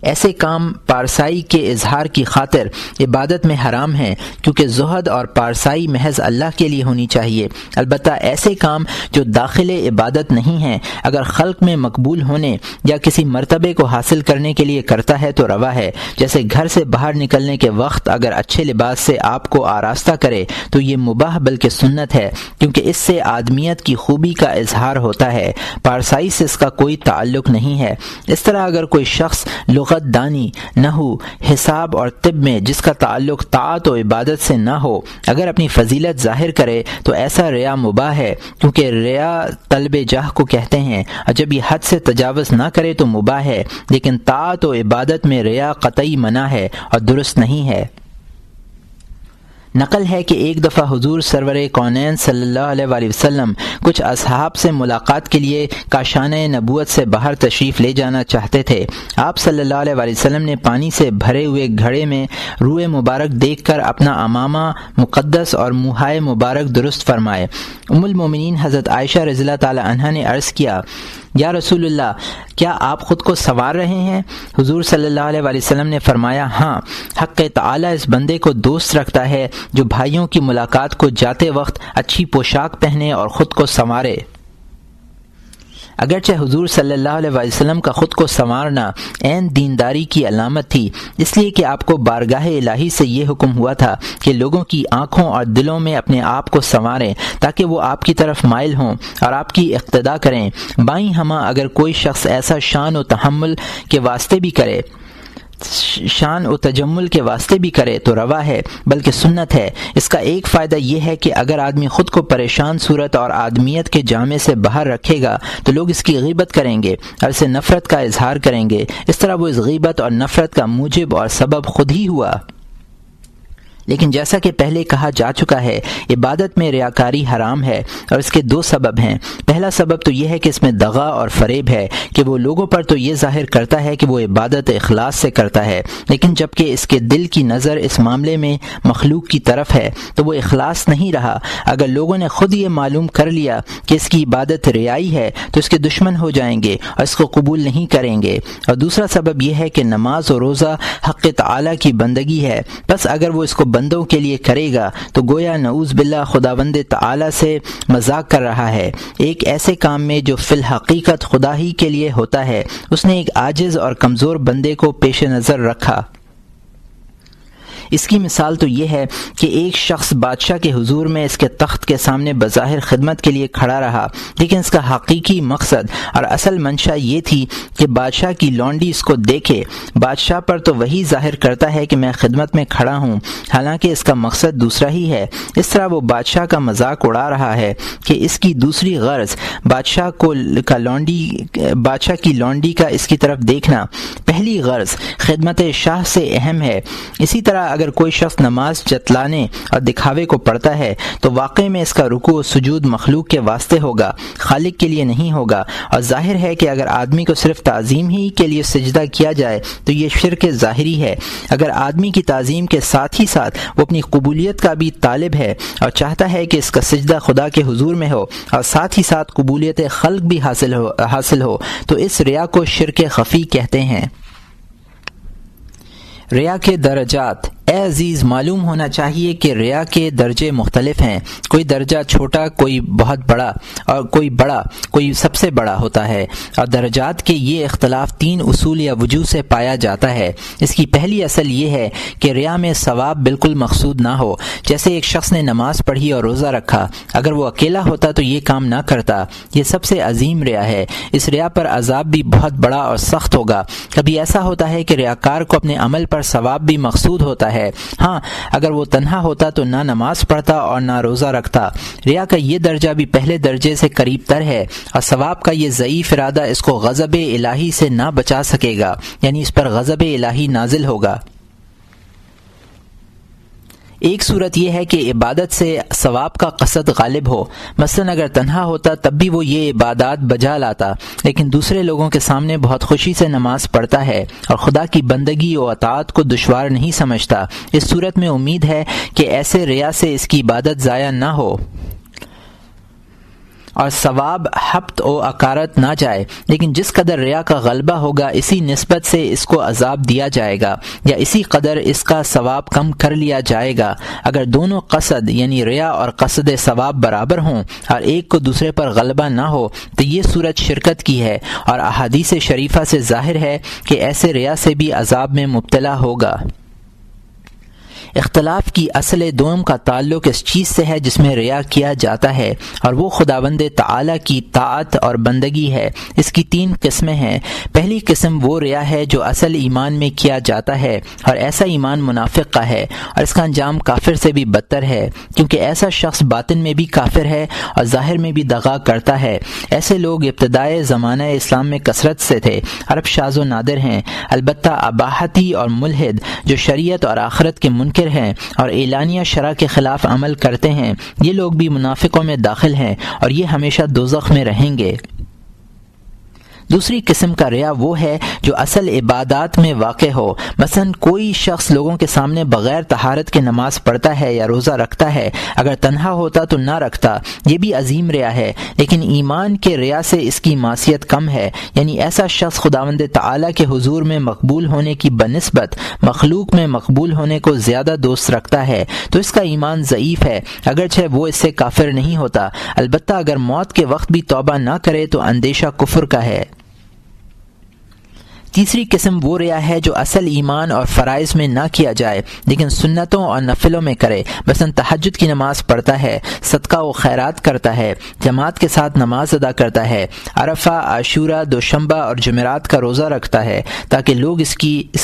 ایسے کام پارسائی کے اظہار کی خاطر عبادت میں حرام ہیں، کیونکہ زہد اور پارسائی محض اللہ کے لیے ہونی چاہیے۔ البتہ ایسے کام جو داخل عبادت نہیں ہیں اگر خلق میں مقبول ہونے یا کسی مرتبے کو حاصل کرنے کے لیے کرتا ہے تو روا ہے۔ جیسے گھر سے باہر نکلنے کے وقت اگر اچھے لباس سے آپ کو آراستہ کرے تو یہ مباح بلکہ سنت ہے، کیونکہ اس سے آدمیت کی خوبی کا اظہار ہوتا ہے، پارسائی سے اس کا کوئی تعلق نہیں ہے۔ اس طرح اگر کوئی شخص لغت دانی، نحو، حساب اور طب میں جس کا تعلق طاعت و عبادت سے نہ ہو اگر اپنی فضیلت ظاہر کرے تو ایسا ریا مباح ہے، کیونکہ ریا طلب جاہ کو کہتے ہیں، اور جب یہ حد سے تجاوز نہ کرے تو مباح ہے، لیکن طاعت و عبادت میں ریا قطعی منع ہے اور درست نہیں ہے۔ نقل ہے کہ ایک دفعہ حضور سرور کونین صلی اللہ علیہ وآلہ وسلم کچھ اصحاب سے ملاقات کے لیے کاشانہ نبوت سے باہر تشریف لے جانا چاہتے تھے۔ آپ صلی اللہ علیہ وآلہ وسلم نے پانی سے بھرے ہوئے گھڑے میں روئے مبارک دیکھ کر اپنا امامہ مقدس اور منہائے مبارک درست فرمائے۔ ام المومنین حضرت عائشہ رضی اللہ تعالی عنہا نے عرض کیا، یا رسول اللہ، کیا آپ خود کو سنوار رہے ہیں؟ حضور صلی اللہ علیہ وآلہ وسلم نے فرمایا، ہاں، حق تعالی اس بندے کو دوست رکھتا ہے جو بھائیوں کی ملاقات کو جاتے وقت اچھی پوشاک پہنے اور خود کو سنوارے۔ اگرچہ حضور صلی اللہ علیہ وسلم کا خود کو سنوارنا عین دینداری کی علامت تھی، اس لیے کہ آپ کو بارگاہ الہی سے یہ حکم ہوا تھا کہ لوگوں کی آنکھوں اور دلوں میں اپنے آپ کو سنواریں تاکہ وہ آپ کی طرف مائل ہوں اور آپ کی اقتدا کریں۔ بائیں ہمہ اگر کوئی شخص ایسا شان و تحمل کے واسطے بھی کرے، شان و تجمل کے واسطے بھی کرے تو روا ہے بلکہ سنت ہے۔ اس کا ایک فائدہ یہ ہے کہ اگر آدمی خود کو پریشان صورت اور آدمیت کے جامے سے باہر رکھے گا تو لوگ اس کی غیبت کریں گے اور اسے نفرت کا اظہار کریں گے، اس طرح وہ اس غیبت اور نفرت کا موجب اور سبب خود ہی ہوا۔ لیکن جیسا کہ پہلے کہا جا چکا ہے، عبادت میں ریاکاری حرام ہے اور اس کے دو سبب ہیں۔ پہلا سبب تو یہ ہے کہ اس میں دغا اور فریب ہے کہ وہ لوگوں پر تو یہ ظاہر کرتا ہے کہ وہ عبادت اخلاص سے کرتا ہے، لیکن جبکہ اس کے دل کی نظر اس معاملے میں مخلوق کی طرف ہے تو وہ اخلاص نہیں رہا۔ اگر لوگوں نے خود یہ معلوم کر لیا کہ اس کی عبادت ریائی ہے تو اس کے دشمن ہو جائیں گے اور اس کو قبول نہیں کریں گے۔ اور دوسرا سبب یہ ہے کہ نماز و روزہ حق تعالی کی بندگی ہے، بس اگر وہ اس کو بندوں کے لیے کرے گا تو گویا نعوذ باللہ خداوند تعالی سے مذاق کر رہا ہے۔ ایک ایسے کام میں جو فی الحقیقت خدا ہی کے لیے ہوتا ہے، اس نے ایک عاجز اور کمزور بندے کو پیش نظر رکھا۔ اس کی مثال تو یہ ہے کہ ایک شخص بادشاہ کے حضور میں اس کے تخت کے سامنے بظاہر خدمت کے لیے کھڑا رہا، لیکن اس کا حقیقی مقصد اور اصل منشا یہ تھی کہ بادشاہ کی لونڈی اس کو دیکھے۔ بادشاہ پر تو وہی ظاہر کرتا ہے کہ میں خدمت میں کھڑا ہوں، حالانکہ اس کا مقصد دوسرا ہی ہے۔ اس طرح وہ بادشاہ کا مذاق اڑا رہا ہے کہ اس کی دوسری غرض بادشاہ کی لونڈی کا اس کی طرف دیکھنا، پہلی غرض خدمت شاہ سے اہم ہے۔ اسی طرح اگر کوئی شخص نماز جتلانے اور دکھاوے کو پڑھتا ہے تو واقعی میں اس کا رکوع و سجود مخلوق کے واسطے ہوگا، خالق کے لیے نہیں ہوگا، اور ظاہر ہے کہ اگر آدمی کو صرف تعظیم ہی کے لیے سجدہ کیا جائے تو یہ شرک ظاہری ہے۔ اگر آدمی کی تعظیم کے ساتھ ہی ساتھ وہ اپنی قبولیت کا بھی طالب ہے اور چاہتا ہے کہ اس کا سجدہ خدا کے حضور میں ہو اور ساتھ ہی ساتھ قبولیت خلق بھی حاصل ہو تو اس ریا کو شرک خفی کہتے ہیں۔ ریا کے درجات۔ اے عزیز، معلوم ہونا چاہیے کہ ریا کے درجے مختلف ہیں، کوئی درجہ چھوٹا، کوئی بہت بڑا، اور کوئی سب سے بڑا ہوتا ہے، اور درجات کے یہ اختلاف 3 اصول یا وجوہ سے پایا جاتا ہے۔ اس کی پہلی اصل یہ ہے کہ ریا میں ثواب بالکل مقصود نہ ہو، جیسے ایک شخص نے نماز پڑھی اور روزہ رکھا، اگر وہ اکیلا ہوتا تو یہ کام نہ کرتا۔ یہ سب سے عظیم ریا ہے۔ اس ریا پر عذاب بھی بہت بڑا اور سخت ہوگا۔ کبھی ایسا ہوتا ہے کہ ریاکار کو اپنے عمل پر ثواب بھی مقصود ہوتا ہے۔ ہاں، اگر وہ تنہا ہوتا تو نہ نماز پڑھتا اور نہ روزہ رکھتا۔ ریا کا یہ درجہ بھی پہلے درجے سے قریب تر ہے، اور ثواب کا یہ ضعیف ارادہ اس کو غضب الہی سے نہ بچا سکے گا، یعنی اس پر غضب الہی نازل ہوگا۔ ایک صورت یہ ہے کہ عبادت سے ثواب کا قصد غالب ہو، مثلا اگر تنہا ہوتا تب بھی وہ یہ عبادات بجا لاتا، لیکن دوسرے لوگوں کے سامنے بہت خوشی سے نماز پڑھتا ہے اور خدا کی بندگی و اطاعت کو دشوار نہیں سمجھتا۔ اس صورت میں امید ہے کہ ایسے ریا سے اس کی عبادت ضائع نہ ہو اور ثواب حبط و اکارت نہ جائے، لیکن جس قدر ریا کا غلبہ ہوگا اسی نسبت سے اس کو عذاب دیا جائے گا، یا اسی قدر اس کا ثواب کم کر لیا جائے گا۔ اگر دونوں قصد یعنی ریا اور قصد ثواب برابر ہوں اور ایک کو دوسرے پر غلبہ نہ ہو تو یہ صورت شرکت کی ہے، اور احادیث شریفہ سے ظاہر ہے کہ ایسے ریا سے بھی عذاب میں مبتلا ہوگا۔ اختلاف کی اصل دوم کا تعلق اس چیز سے ہے جس میں ریا کیا جاتا ہے، اور وہ خداوند تعالی کی طاعت اور بندگی ہے۔ اس کی 3 قسمیں ہیں۔ پہلی قسم وہ ریا ہے جو اصل ایمان میں کیا جاتا ہے، اور ایسا ایمان منافق کا ہے، اور اس کا انجام کافر سے بھی بدتر ہے، کیونکہ ایسا شخص باطن میں بھی کافر ہے اور ظاہر میں بھی دغا کرتا ہے۔ ایسے لوگ ابتدائے زمانہ اسلام میں کثرت سے تھے، عرب شاذ و نادر ہیں، البتہ اباحتی اور ملحد جو شریعت اور آخرت کے منکر ہیں اور اعلانیہ شرع کے خلاف عمل کرتے ہیں، یہ لوگ بھی منافقوں میں داخل ہیں اور یہ ہمیشہ دوزخ میں رہیں گے۔ دوسری قسم کا ریا وہ ہے جو اصل عبادات میں واقع ہو، مثلا کوئی شخص لوگوں کے سامنے بغیر طہارت کے نماز پڑھتا ہے یا روزہ رکھتا ہے، اگر تنہا ہوتا تو نہ رکھتا، یہ بھی عظیم ریا ہے، لیکن ایمان کے ریا سے اس کی معصیت کم ہے، یعنی ایسا شخص خداوند تعالی کے حضور میں مقبول ہونے کی بنسبت مخلوق میں مقبول ہونے کو زیادہ دوست رکھتا ہے، تو اس کا ایمان ضعیف ہے، اگرچہ وہ اس سے کافر نہیں ہوتا، البتہ اگر موت کے وقت بھی توبہ نہ کرے تو اندیشہ کفر کا ہے۔ تیسری قسم وہ ریا ہے جو اصل ایمان اور فرائض میں نہ کیا جائے لیکن سنتوں اور نفلوں میں کرے، مثلا تہجد کی نماز پڑھتا ہے، صدقہ و خیرات کرتا ہے، جماعت کے ساتھ نماز ادا کرتا ہے، عرفہ، عاشورہ، دوشنبہ اور جمعرات کا روزہ رکھتا ہے تاکہ لوگ اس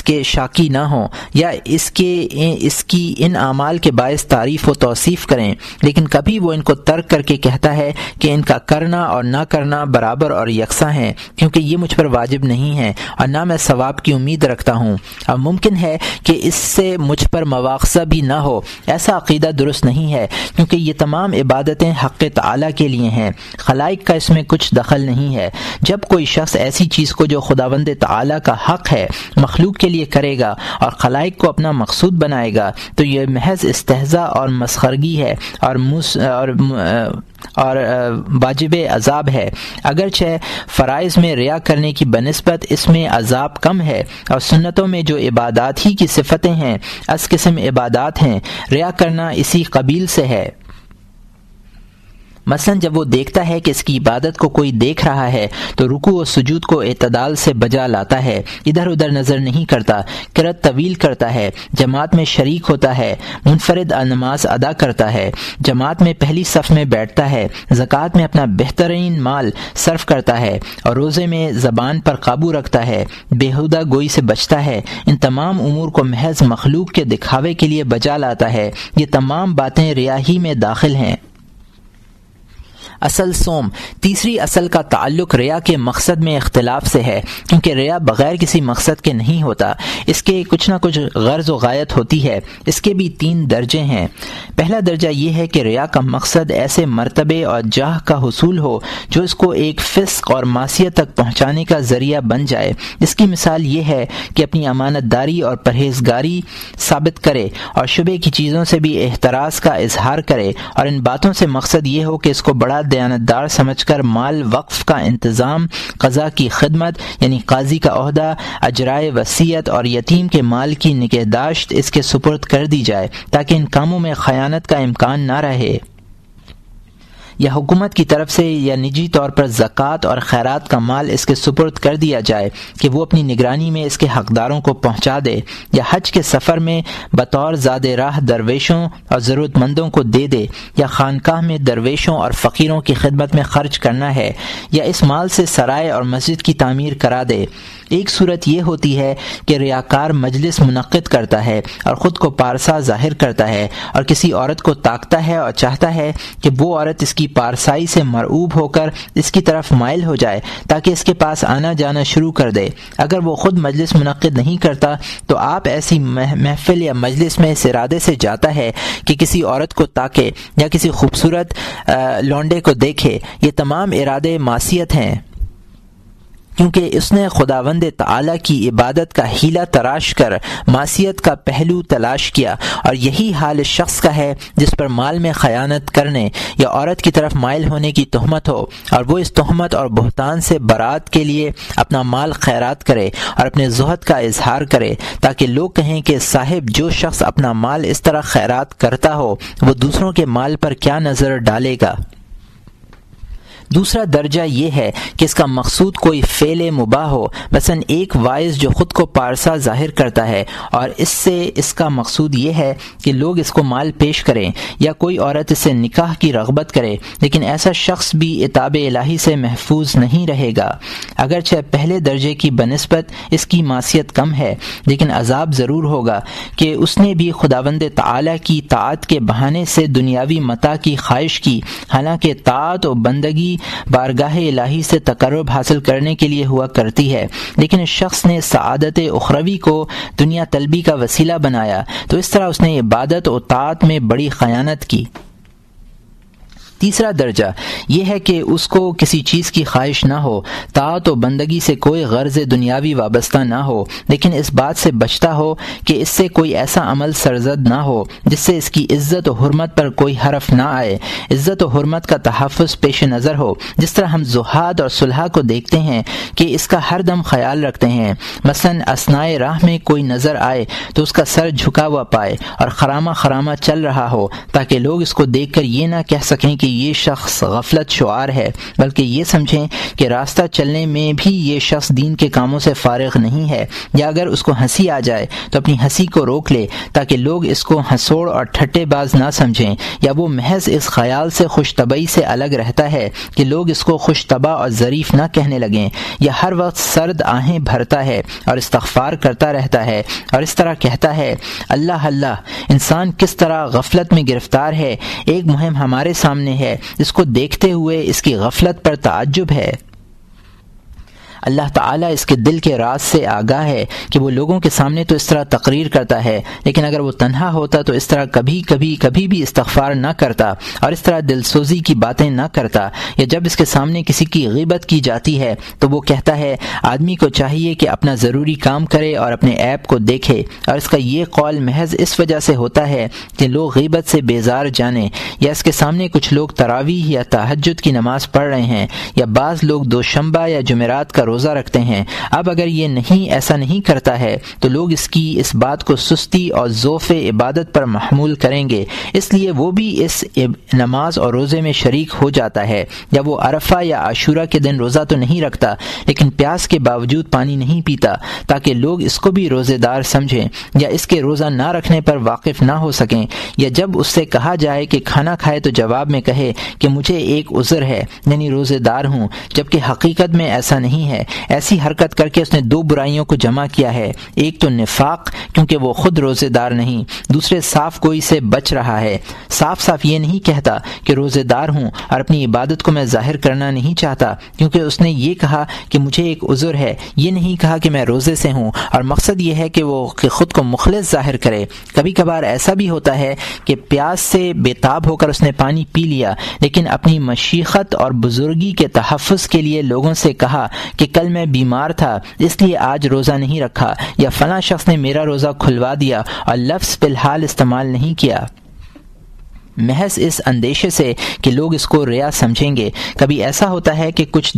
کے شاکی نہ ہوں یا اس کی ان اعمال کے باعث تعریف و توصیف کریں، لیکن کبھی وہ ان کو ترک کر کے کہتا ہے کہ ان کا کرنا اور نہ کرنا برابر اور یکساں ہیں، کیونکہ یہ مجھ پر واجب نہیں ہے اور نہ میں ثواب کی امید رکھتا ہوں، اب ممکن ہے کہ اس سے مجھ پر مواخذہ بھی نہ ہو۔ ایسا عقیدہ درست نہیں ہے، کیونکہ یہ تمام عبادتیں حق تعالی کے لیے ہیں، خلائق کا اس میں کچھ دخل نہیں ہے۔ جب کوئی شخص ایسی چیز کو جو خداوند تعالی کا حق ہے مخلوق کے لیے کرے گا اور خلائق کو اپنا مقصود بنائے گا تو یہ محض استہزاء اور مسخرگی ہے اور واجب عذاب ہے، اگرچہ فرائض میں ریا کرنے کی بنسبت اس میں عذاب کم ہے، اور سنتوں میں جو عبادات ہی کی صفتیں ہیں اس قسم عبادات ہیں، ریا کرنا اسی قبیل سے ہے۔ مثلا جب وہ دیکھتا ہے کہ اس کی عبادت کو کوئی دیکھ رہا ہے تو رکوع و سجود کو اعتدال سے بجا لاتا ہے، ادھر ادھر نظر نہیں کرتا، قرأت طویل کرتا ہے، جماعت میں شریک ہوتا ہے، منفرد نماز ادا کرتا ہے، جماعت میں پہلی صف میں بیٹھتا ہے، زکوٰۃ میں اپنا بہترین مال صرف کرتا ہے اور روزے میں زبان پر قابو رکھتا ہے، بیہودہ گوئی سے بچتا ہے، ان تمام امور کو محض مخلوق کے دکھاوے کے لیے بجا لاتا ہے، یہ تمام باتیں ریا ہی میں داخل ہیں۔ اصل صوم، تیسری اصل کا تعلق ریا کے مقصد میں اختلاف سے ہے، کیونکہ ریا بغیر کسی مقصد کے نہیں ہوتا، اس کے کچھ نہ کچھ غرض و غایت ہوتی ہے۔ اس کے بھی 3 درجے ہیں۔ پہلا درجہ یہ ہے کہ ریا کا مقصد ایسے مرتبے اور جاہ کا حصول ہو جو اس کو ایک فسق اور معصیت تک پہنچانے کا ذریعہ بن جائے۔ اس کی مثال یہ ہے کہ اپنی امانت داری اور پرہیزگاری ثابت کرے اور شبہ کی چیزوں سے بھی احتراز کا اظہار کرے، اور ان باتوں سے مقصد یہ ہو کہ اس کو بڑا دیانتدار سمجھ کر مال وقف کا انتظام، قضا کی خدمت یعنی قاضی کا عہدہ، اجرائے وصیت اور یتیم کے مال کی نگہداشت اس کے سپرد کر دی جائے تاکہ ان کاموں میں خیانت کا امکان نہ رہے، یا حکومت کی طرف سے یا نجی طور پر زکوٰۃ اور خیرات کا مال اس کے سپرد کر دیا جائے کہ وہ اپنی نگرانی میں اس کے حقداروں کو پہنچا دے، یا حج کے سفر میں بطور زاد راہ درویشوں اور ضرورت مندوں کو دے دے، یا خانقاہ میں درویشوں اور فقیروں کی خدمت میں خرچ کرنا ہے، یا اس مال سے سرائے اور مسجد کی تعمیر کرا دے۔ ایک صورت یہ ہوتی ہے کہ ریاکار مجلس منعقد کرتا ہے اور خود کو پارسا ظاہر کرتا ہے اور کسی عورت کو تاکتا ہے اور چاہتا ہے کہ وہ عورت اس کی پارسائی سے مرعوب ہو کر اس کی طرف مائل ہو جائے تاکہ اس کے پاس آنا جانا شروع کر دے۔ اگر وہ خود مجلس منعقد نہیں کرتا تو آپ ایسی محفل یا مجلس میں اس ارادے سے جاتا ہے کہ کسی عورت کو تاکے یا کسی خوبصورت لونڈے کو دیکھے۔ یہ تمام ارادے معصیت ہیں، کیونکہ اس نے خداوند تعالی کی عبادت کا حیلہ تراش کر معصیت کا پہلو تلاش کیا، اور یہی حال اس شخص کا ہے جس پر مال میں خیانت کرنے یا عورت کی طرف مائل ہونے کی تہمت ہو، اور وہ اس تہمت اور بہتان سے برات کے لیے اپنا مال خیرات کرے اور اپنے زہد کا اظہار کرے تاکہ لوگ کہیں کہ صاحب جو شخص اپنا مال اس طرح خیرات کرتا ہو وہ دوسروں کے مال پر کیا نظر ڈالے گا۔ دوسرا درجہ یہ ہے کہ اس کا مقصود کوئی فعل مباح ہو، مثلا ایک واعظ جو خود کو پارسا ظاہر کرتا ہے اور اس سے اس کا مقصود یہ ہے کہ لوگ اس کو مال پیش کریں، یا کوئی عورت اس سے نکاح کی رغبت کرے، لیکن ایسا شخص بھی عتاب الہی سے محفوظ نہیں رہے گا۔ اگرچہ پہلے درجے کی بنسبت اس کی معصیت کم ہے، لیکن عذاب ضرور ہوگا کہ اس نے بھی خداوند تعالی کی طاعت کے بہانے سے دنیاوی متاع کی خواہش کی، حالانکہ طاعت و بندگی بارگاہ الہی سے تقرب حاصل کرنے کے لیے ہوا کرتی ہے، لیکن اس شخص نے سعادت اخروی کو دنیا طلبی کا وسیلہ بنایا تو اس طرح اس نے عبادت و طاعت میں بڑی خیانت کی۔ تیسرا درجہ یہ ہے کہ اس کو کسی چیز کی خواہش نہ ہو، طاعت و بندگی سے کوئی غرض دنیاوی وابستہ نہ ہو، لیکن اس بات سے بچتا ہو کہ اس سے کوئی ایسا عمل سرزد نہ ہو جس سے اس کی عزت و حرمت پر کوئی حرف نہ آئے، عزت و حرمت کا تحفظ پیش نظر ہو، جس طرح ہم زہاد اور صلحاء کو دیکھتے ہیں کہ اس کا ہر دم خیال رکھتے ہیں۔ مثلا اثنائے راہ میں کوئی نظر آئے تو اس کا سر جھکا ہوا پائے اور خرامہ خرامہ چل رہا ہو تاکہ لوگ اس کو دیکھ کر یہ نہ کہہ سکیں کہ یہ شخص غفلت شعار ہے، بلکہ یہ سمجھیں کہ راستہ چلنے میں بھی یہ شخص دین کے کاموں سے فارغ نہیں ہے، یا اگر اس کو ہنسی آ جائے تو اپنی ہنسی کو روک لے تاکہ لوگ اس کو ہنسوڑ اور ٹھٹے باز نہ سمجھیں، یا وہ محض اس خیال سے خوش طبعی سے الگ رہتا ہے کہ لوگ اس کو خوش طبع اور ظریف نہ کہنے لگیں، یا ہر وقت سرد آہیں بھرتا ہے اور استغفار کرتا رہتا ہے اور اس طرح کہتا ہے اللہ اللہ۔ انسان کس طرح غفلت میں گرفتار ہے، ایک مہم ہمارے سامنے ہے جس کو دیکھتے ہوئے اس کی غفلت پر تعجب ہے۔ اللہ تعالیٰ اس کے دل کے راز سے آگاہ ہے کہ وہ لوگوں کے سامنے تو اس طرح تقریر کرتا ہے، لیکن اگر وہ تنہا ہوتا تو اس طرح کبھی بھی استغفار نہ کرتا اور اس طرح دل سوزی کی باتیں نہ کرتا، یا جب اس کے سامنے کسی کی غیبت کی جاتی ہے تو وہ کہتا ہے آدمی کو چاہیے کہ اپنا ضروری کام کرے اور اپنے عیب کو دیکھے، اور اس کا یہ قول محض اس وجہ سے ہوتا ہے کہ لوگ غیبت سے بیزار جانیں، یا اس کے سامنے کچھ لوگ تراویح یا تہجد کی نماز پڑھ رہے ہیں، یا بعض لوگ دوشنبہ یا جمعرات کا روزہ رکھتے ہیں۔ اب اگر یہ ایسا نہیں کرتا ہے تو لوگ اس بات کو سستی اور ضعف عبادت پر محمول کریں گے، اس لیے وہ بھی اس نماز اور روزے میں شریک ہو جاتا ہے۔ یا وہ عرفہ یا عاشورہ کے دن روزہ تو نہیں رکھتا لیکن پیاس کے باوجود پانی نہیں پیتا تاکہ لوگ اس کو بھی روزے دار سمجھیں، یا اس کے روزہ نہ رکھنے پر واقف نہ ہو سکیں، یا جب اس سے کہا جائے کہ کھانا کھائے تو جواب میں کہے کہ مجھے ایک عذر ہے یعنی روزے دار ہوں، جبکہ حقیقت میں ایسا نہیں ہے۔ ایسی حرکت کر کے اس نے دو برائیوں کو جمع کیا ہے، ایک تو نفاق کیونکہ وہ خود روزے دار نہیں، دوسرے صاف گوئی سے بچ رہا ہے۔ صاف یہ نہیں کہتا کہ روزے دار ہوں اور اپنی عبادت کو میں ظاہر کرنا نہیں چاہتا کیونکہ اس نے یہ کہا کہ مجھے ایک عذر ہے، یہ نہیں کہا کہ میں روزے سے ہوں، اور مقصد یہ ہے کہ وہ خود کو مخلص ظاہر کرے۔ کبھی کبھار ایسا بھی ہوتا ہے کہ پیاس سے بےتاب ہو کر اس نے پانی پی لیا لیکن اپنی مشیخت اور بزرگی کے تحفظ کے لیے لوگوں سے کہا کہ کل میں بیمار تھا اس لیے آج روزہ نہیں رکھا، یا فلاں شخص نے میرا روزہ کھلوا دیا، اور لفظ فی الحال استعمال نہیں کیا محض اس اندیشے سے کہ لوگ اس کو ریا سمجھیں گے۔ کبھی ایسا ہوتا ہے کہ کچھ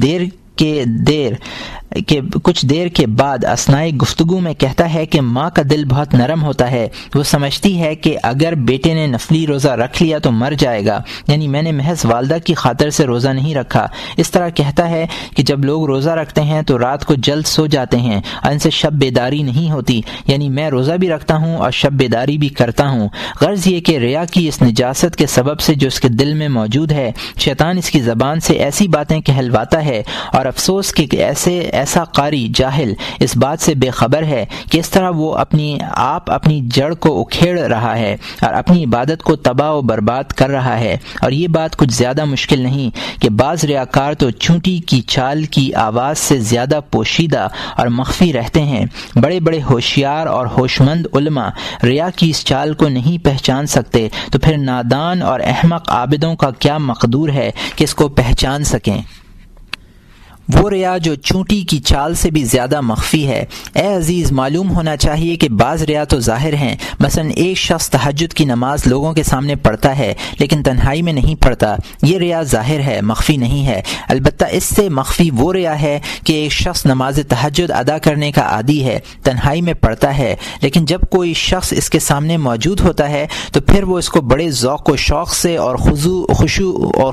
دیر کے بعد اثناء گفتگو میں کہتا ہے کہ ماں کا دل بہت نرم ہوتا ہے، وہ سمجھتی ہے کہ اگر بیٹے نے نفلی روزہ رکھ لیا تو مر جائے گا، یعنی میں نے محض والدہ کی خاطر سے روزہ نہیں رکھا۔ اس طرح کہتا ہے کہ جب لوگ روزہ رکھتے ہیں تو رات کو جلد سو جاتے ہیں اور ان سے شب بیداری نہیں ہوتی، یعنی میں روزہ بھی رکھتا ہوں اور شب بیداری بھی کرتا ہوں۔ غرض یہ کہ ریا کی اس نجاست کے سبب سے جو اس کے دل میں موجود ہے، شیطان اس کی زبان سے ایسی باتیں کہلواتا ہے، اور افسوس کہ ایسا قاری جاہل اس بات سے بے خبر ہے کہ اس طرح وہ اپنی جڑ کو اکھیڑ رہا ہے اور اپنی عبادت کو تباہ و برباد کر رہا ہے۔ اور یہ بات کچھ زیادہ مشکل نہیں کہ بعض ریاکار تو چونٹی کی چال کی آواز سے زیادہ پوشیدہ اور مخفی رہتے ہیں۔ بڑے بڑے ہوشیار اور ہوشمند علماء ریا کی اس چال کو نہیں پہچان سکتے، تو پھر نادان اور احمق عابدوں کا کیا مقدور ہے کہ اس کو پہچان سکیں؟ وہ ریا جو چونٹی کی چال سے بھی زیادہ مخفی ہے۔ اے عزیز، معلوم ہونا چاہیے کہ بعض ریا تو ظاہر ہیں، مثلا ایک شخص تہجد کی نماز لوگوں کے سامنے پڑھتا ہے لیکن تنہائی میں نہیں پڑھتا، یہ ریا ظاہر ہے، مخفی نہیں ہے۔ البتہ اس سے مخفی وہ ریا ہے کہ ایک شخص نماز تہجد ادا کرنے کا عادی ہے، تنہائی میں پڑھتا ہے، لیکن جب کوئی شخص اس کے سامنے موجود ہوتا ہے تو پھر وہ اس کو بڑے ذوق و شوق سے اور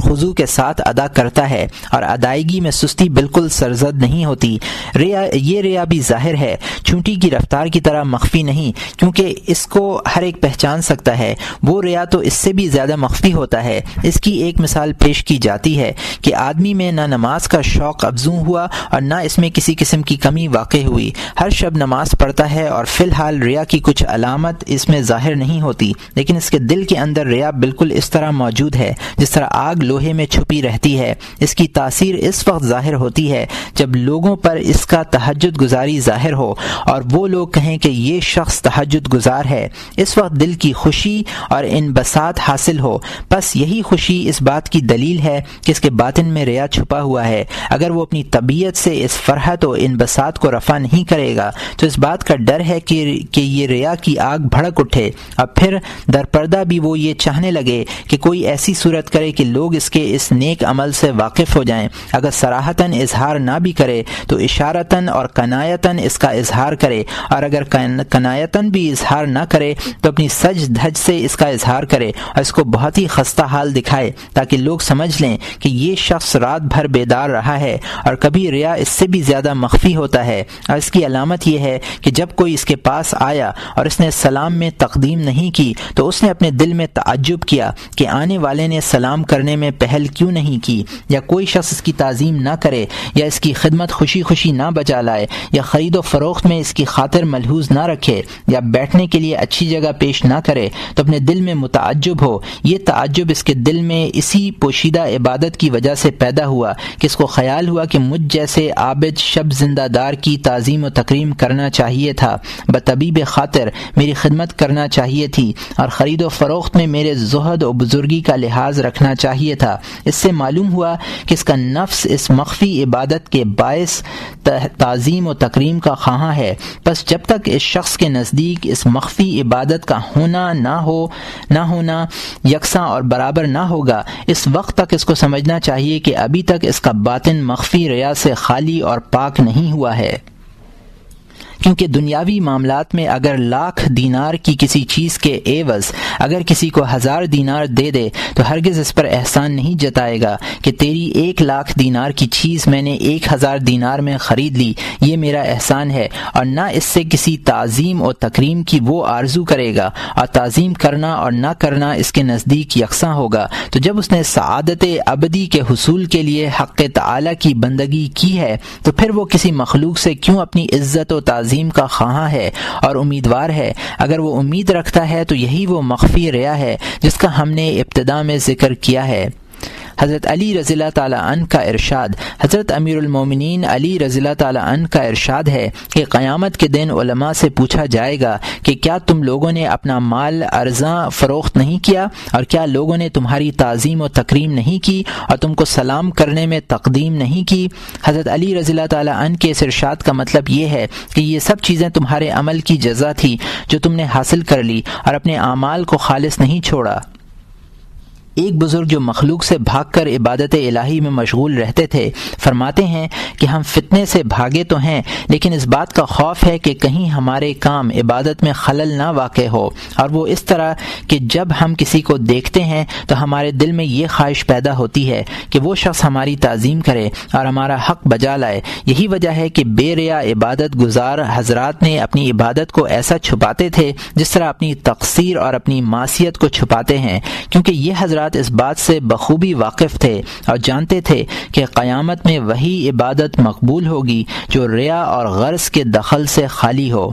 خضوع کے ساتھ ادا کرتا ہے، اور ادائیگی میں سستی بالکل سرزد نہیں ہوتی۔ یہ ریا بھی ظاہر ہے، چونٹی کی رفتار کی طرح مخفی نہیں، کیونکہ اس کو ہر ایک پہچان سکتا ہے۔ وہ ریا تو اس سے بھی زیادہ مخفی ہوتا ہے۔ اس کی ایک مثال پیش کی جاتی ہے کہ آدمی میں نہ نماز کا شوق افزوں ہوا اور نہ اس میں کسی قسم کی کمی واقع ہوئی، ہر شب نماز پڑھتا ہے اور فی الحال ریا کی کچھ علامت اس میں ظاہر نہیں ہوتی، لیکن اس کے دل کے اندر ریا بالکل اس طرح موجود ہے جس طرح آگ لوہے میں چھپی رہتی ہے۔ اس کی تاثیر اس وقت ظاہر ہوتی ہے جب لوگوں پر اس کا تہجد گزاری ظاہر ہو اور وہ لوگ کہیں کہ یہ شخص تہجد گزار ہے، اس وقت دل کی خوشی اور انبساط حاصل ہو۔ بس یہی خوشی اس بات کی دلیل ہے کہ اس کے باطن میں ریا چھپا ہوا ہے۔ اگر وہ اپنی طبیعت سے اس فرحت و انبساط کو رفع نہیں کرے گا تو اس بات کا ڈر ہے کہ یہ ریا کی آگ بھڑک اٹھے، اور پھر در پردہ بھی وہ یہ چاہنے لگے کہ کوئی ایسی صورت کرے کہ لوگ اس کے اس نیک عمل سے واقف ہو جائیں۔ اگر صراحتاً اظہار نہ بھی کرے تو اشارتاً اور کنایتاً اس کا اظہار کرے، اور اگر کنایتاً بھی اظہار نہ کرے تو اپنی سج دھج سے اس کا اظہار کرے اور اس کو بہت ہی خستہ حال دکھائے تاکہ لوگ سمجھ لیں کہ یہ شخص رات بھر بیدار رہا ہے۔ اور کبھی ریا اس سے بھی زیادہ مخفی ہوتا ہے، اور اس کی علامت یہ ہے کہ جب کوئی اس کے پاس آیا اور اس نے سلام میں تقدیم نہیں کی تو اس نے اپنے دل میں تعجب کیا کہ آنے والے نے سلام کرنے میں پہل کیوں نہیں کی، یا کوئی شخص اس کی تعظیم نہ کرے، یا اس کی خدمت خوشی خوشی نہ بجا لائے، یا خرید و فروخت میں اس کی خاطر ملحوظ نہ رکھے، یا بیٹھنے کے لیے اچھی جگہ پیش نہ کرے، تو اپنے دل میں متعجب ہو۔ یہ تعجب اس کے دل میں اسی پوشیدہ عبادت کی وجہ سے پیدا ہوا کہ اس کو خیال ہوا کہ مجھ جیسے عابد شب زندہ دار کی تعظیم و تکریم کرنا چاہیے تھا، بطبیب خاطر میری خدمت کرنا چاہیے تھی، اور خرید و فروخت میں میرے زہد و بزرگی کا لحاظ رکھنا چاہیے تھا۔ اس سے معلوم ہوا کہ اس کا نفس اس مخفی عبادت کے باعث تعظیم و تکریم کا خواہاں ہے، پس جب تک اس شخص کے نزدیک اس مخفی عبادت کا ہونا نہ ہونا یکساں اور برابر نہ ہوگا، اس وقت تک اس کو سمجھنا چاہیے کہ ابھی تک اس کا باطن مخفی ریا سے خالی اور پاک نہیں ہوا ہے۔ کیونکہ دنیاوی معاملات میں اگر 1,00,000 دینار کی کسی چیز کے عوض اگر کسی کو 1000 دینار دے دے تو ہرگز اس پر احسان نہیں جتائے گا کہ تیری 1,00,000 دینار کی چیز میں نے 1000 دینار میں خرید لی، یہ میرا احسان ہے، اور نہ اس سے کسی تعظیم و تکریم کی وہ آرزو کرے گا، اور تعظیم کرنا اور نہ کرنا اس کے نزدیک یکساں ہوگا۔ تو جب اس نے سعادت ابدی کے حصول کے لیے حق تعالی کی بندگی کی ہے تو پھر وہ کسی مخلوق سے کیوں اپنی عزت و تعظیم کا خواہاں ہے اور امیدوار ہے؟ اگر وہ امید رکھتا ہے تو یہی وہ مخفی ریا ہے جس کا ہم نے ابتدا میں ذکر کیا ہے۔ حضرت علی رضی اللہ تعالیٰ عنہ کا ارشاد، حضرت امیر المومنین علی رضی اللہ تعالیٰ عنہ کا ارشاد ہے کہ قیامت کے دن علماء سے پوچھا جائے گا کہ کیا تم لوگوں نے اپنا مال ارزاں فروخت نہیں کیا، اور کیا لوگوں نے تمہاری تعظیم و تکریم نہیں کی اور تم کو سلام کرنے میں تقدیم نہیں کی؟ حضرت علی رضی اللہ تعالیٰ عنہ کے اس ارشاد کا مطلب یہ ہے کہ یہ سب چیزیں تمہارے عمل کی جزا تھی جو تم نے حاصل کر لی اور اپنے اعمال کو خالص نہیں چھوڑا۔ ایک بزرگ جو مخلوق سے بھاگ کر عبادت الہی میں مشغول رہتے تھے فرماتے ہیں کہ ہم فتنے سے بھاگے تو ہیں، لیکن اس بات کا خوف ہے کہ کہیں ہمارے کام عبادت میں خلل نہ واقع ہو، اور وہ اس طرح کہ جب ہم کسی کو دیکھتے ہیں تو ہمارے دل میں یہ خواہش پیدا ہوتی ہے کہ وہ شخص ہماری تعظیم کرے اور ہمارا حق بجا لائے۔ یہی وجہ ہے کہ بے ریا عبادت گزار حضرات نے اپنی عبادت کو ایسا چھپاتے تھے جس طرح اپنی تقصیر اور اپنی معصیت کو چھپاتے ہیں، کیونکہ یہ حضرات اس بات سے بخوبی واقف تھے اور جانتے تھے کہ قیامت میں وہی عبادت مقبول ہوگی جو ریا اور غرض کے دخل سے خالی ہو۔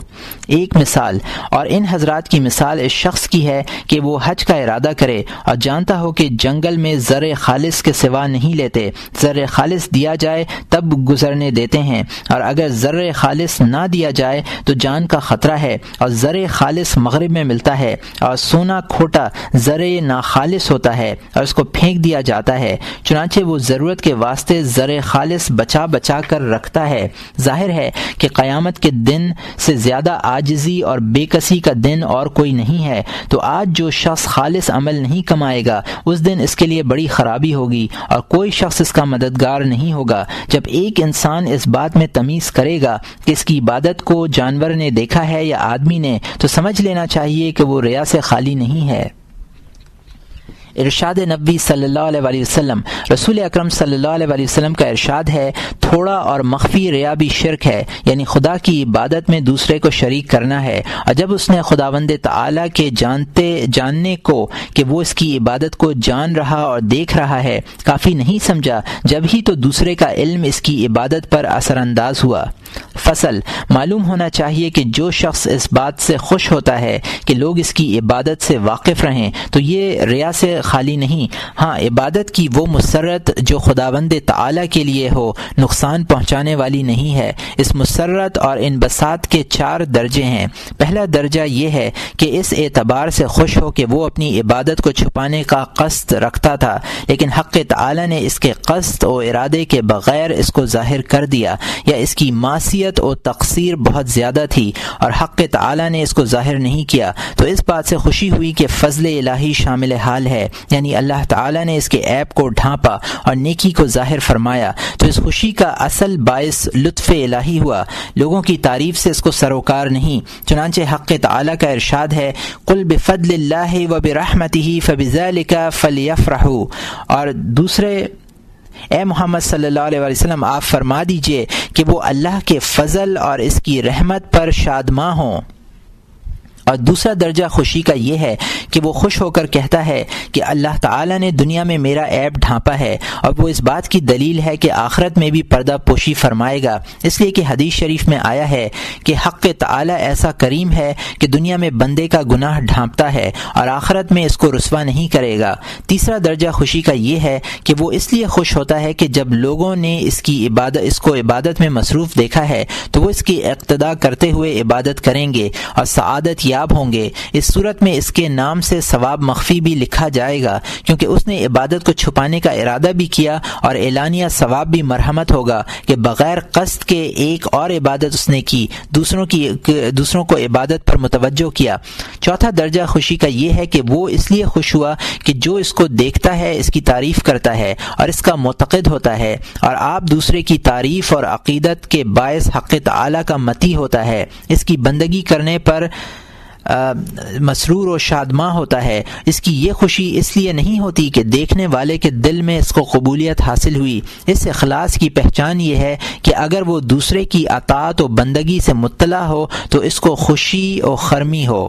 ایک مثال، اور ان حضرات کی مثال اس شخص کی ہے کہ وہ حج کا ارادہ کرے اور جانتا ہو کہ جنگل میں زر خالص کے سوا نہیں لیتے، زر خالص دیا جائے تب گزرنے دیتے ہیں، اور اگر زر خالص نہ دیا جائے تو جان کا خطرہ ہے، اور زر خالص مغرب میں ملتا ہے اور سونا کھوٹا زر ناخالص ہوتا ہے اور اس کو پھینک دیا جاتا ہے، چنانچہ وہ ضرورت کے واسطے زر خالص بچا بچا کر رکھتا ہے۔ ظاہر ہے کہ قیامت کے دن سے زیادہ عاجزی اور بے کسی کا دن اور کوئی نہیں ہے، تو آج جو شخص خالص عمل نہیں کمائے گا اس دن اس کے لیے بڑی خرابی ہوگی اور کوئی شخص اس کا مددگار نہیں ہوگا۔ جب ایک انسان اس بات میں تمیز کرے گا کہ اس کی عبادت کو جانور نے دیکھا ہے یا آدمی نے، تو سمجھ لینا چاہیے کہ وہ ریا سے خالی نہیں ہے۔ ارشاد نبی صلی اللہ علیہ وسلم، رسول اکرم صلی اللہ علیہ وسلم کا ارشاد ہے، تھوڑا اور مخفی ریا بھی شرک ہے، یعنی خدا کی عبادت میں دوسرے کو شریک کرنا ہے، اور جب اس نے خداوند تعالی کے جاننے کو کہ وہ اس کی عبادت کو جان رہا اور دیکھ رہا ہے کافی نہیں سمجھا، جب ہی تو دوسرے کا علم اس کی عبادت پر اثر انداز ہوا۔ فصل، معلوم ہونا چاہیے کہ جو شخص اس بات سے خوش ہوتا ہے کہ لوگ اس کی عبادت سے واقف رہیں تو یہ ریا سے خالی نہیں، ہاں عبادت کی وہ مسرت جو خداوند تعالی کے لیے ہو نقصان پہنچانے والی نہیں ہے۔ اس مسرت اور انبساط کے 4 درجے ہیں۔ پہلا درجہ یہ ہے کہ اس اعتبار سے خوش ہو کہ وہ اپنی عبادت کو چھپانے کا قصد رکھتا تھا، لیکن حق تعالی نے اس کے قصد و ارادے کے بغیر اس کو ظاہر کر دیا، یا اس کی معصیت و تقصیر بہت زیادہ تھی اور حق تعالی نے اس کو ظاہر نہیں کیا، تو اس بات سے خوشی ہوئی کہ فضل الہی شامل حال ہے، یعنی اللہ تعالی نے اس کے عیب کو ڈھانپا اور نیکی کو ظاہر فرمایا، تو اس خوشی کا اصل باعث لطف الہی ہوا، لوگوں کی تعریف سے اس کو سروکار نہیں۔ چنانچہ حق تعالی کا ارشاد ہے، قل بفضل اللہ وبرحمتہ فبذلک فلیفرحوا، اور دوسرے اے محمد صلی اللہ علیہ وسلم آپ فرما دیجئے کہ وہ اللہ کے فضل اور اس کی رحمت پر شادماں ہوں۔ اور دوسرا درجہ خوشی کا یہ ہے کہ وہ خوش ہو کر کہتا ہے کہ اللہ تعالی نے دنیا میں میرا عیب ڈھانپا ہے، اور وہ اس بات کی دلیل ہے کہ آخرت میں بھی پردہ پوشی فرمائے گا، اس لیے کہ حدیث شریف میں آیا ہے کہ حق تعالی ایسا کریم ہے کہ دنیا میں بندے کا گناہ ڈھانپتا ہے اور آخرت میں اس کو رسوا نہیں کرے گا۔ تیسرا درجہ خوشی کا یہ ہے کہ وہ اس لیے خوش ہوتا ہے کہ جب لوگوں نے اس کو عبادت میں مصروف دیکھا ہے تو وہ اس کی اقتدا کرتے ہوئے عبادت کریں گے اور سعادت یاب ہوں گے۔ اس صورت میں اس کے نام سے ثواب مخفی بھی لکھا جائے گا، کیونکہ اس نے عبادت کو چھپانے کا ارادہ بھی کیا، اور اعلانیہ ثواب بھی مرحمت ہوگا کہ بغیر قصد کے ایک اور عبادت اس نے کی، دوسروں کو عبادت پر متوجہ کیا۔ چوتھا درجہ خوشی کا یہ ہے کہ وہ اس لیے خوش ہوا کہ جو اس کو دیکھتا ہے اس کی تعریف کرتا ہے اور اس کا معتقد ہوتا ہے، اور آپ دوسرے کی تعریف اور عقیدت کے باعث حق تعالی کا مطیع ہوتا ہے، اس کی بندگی کرنے پر مسرور و شادماں ہوتا ہے۔ اس کی یہ خوشی اس لیے نہیں ہوتی کہ دیکھنے والے کے دل میں اس کو قبولیت حاصل ہوئی۔ اس اخلاص کی پہچان یہ ہے کہ اگر وہ دوسرے کی اطاعت و بندگی سے مطلع ہو تو اس کو خوشی و خرمی ہو۔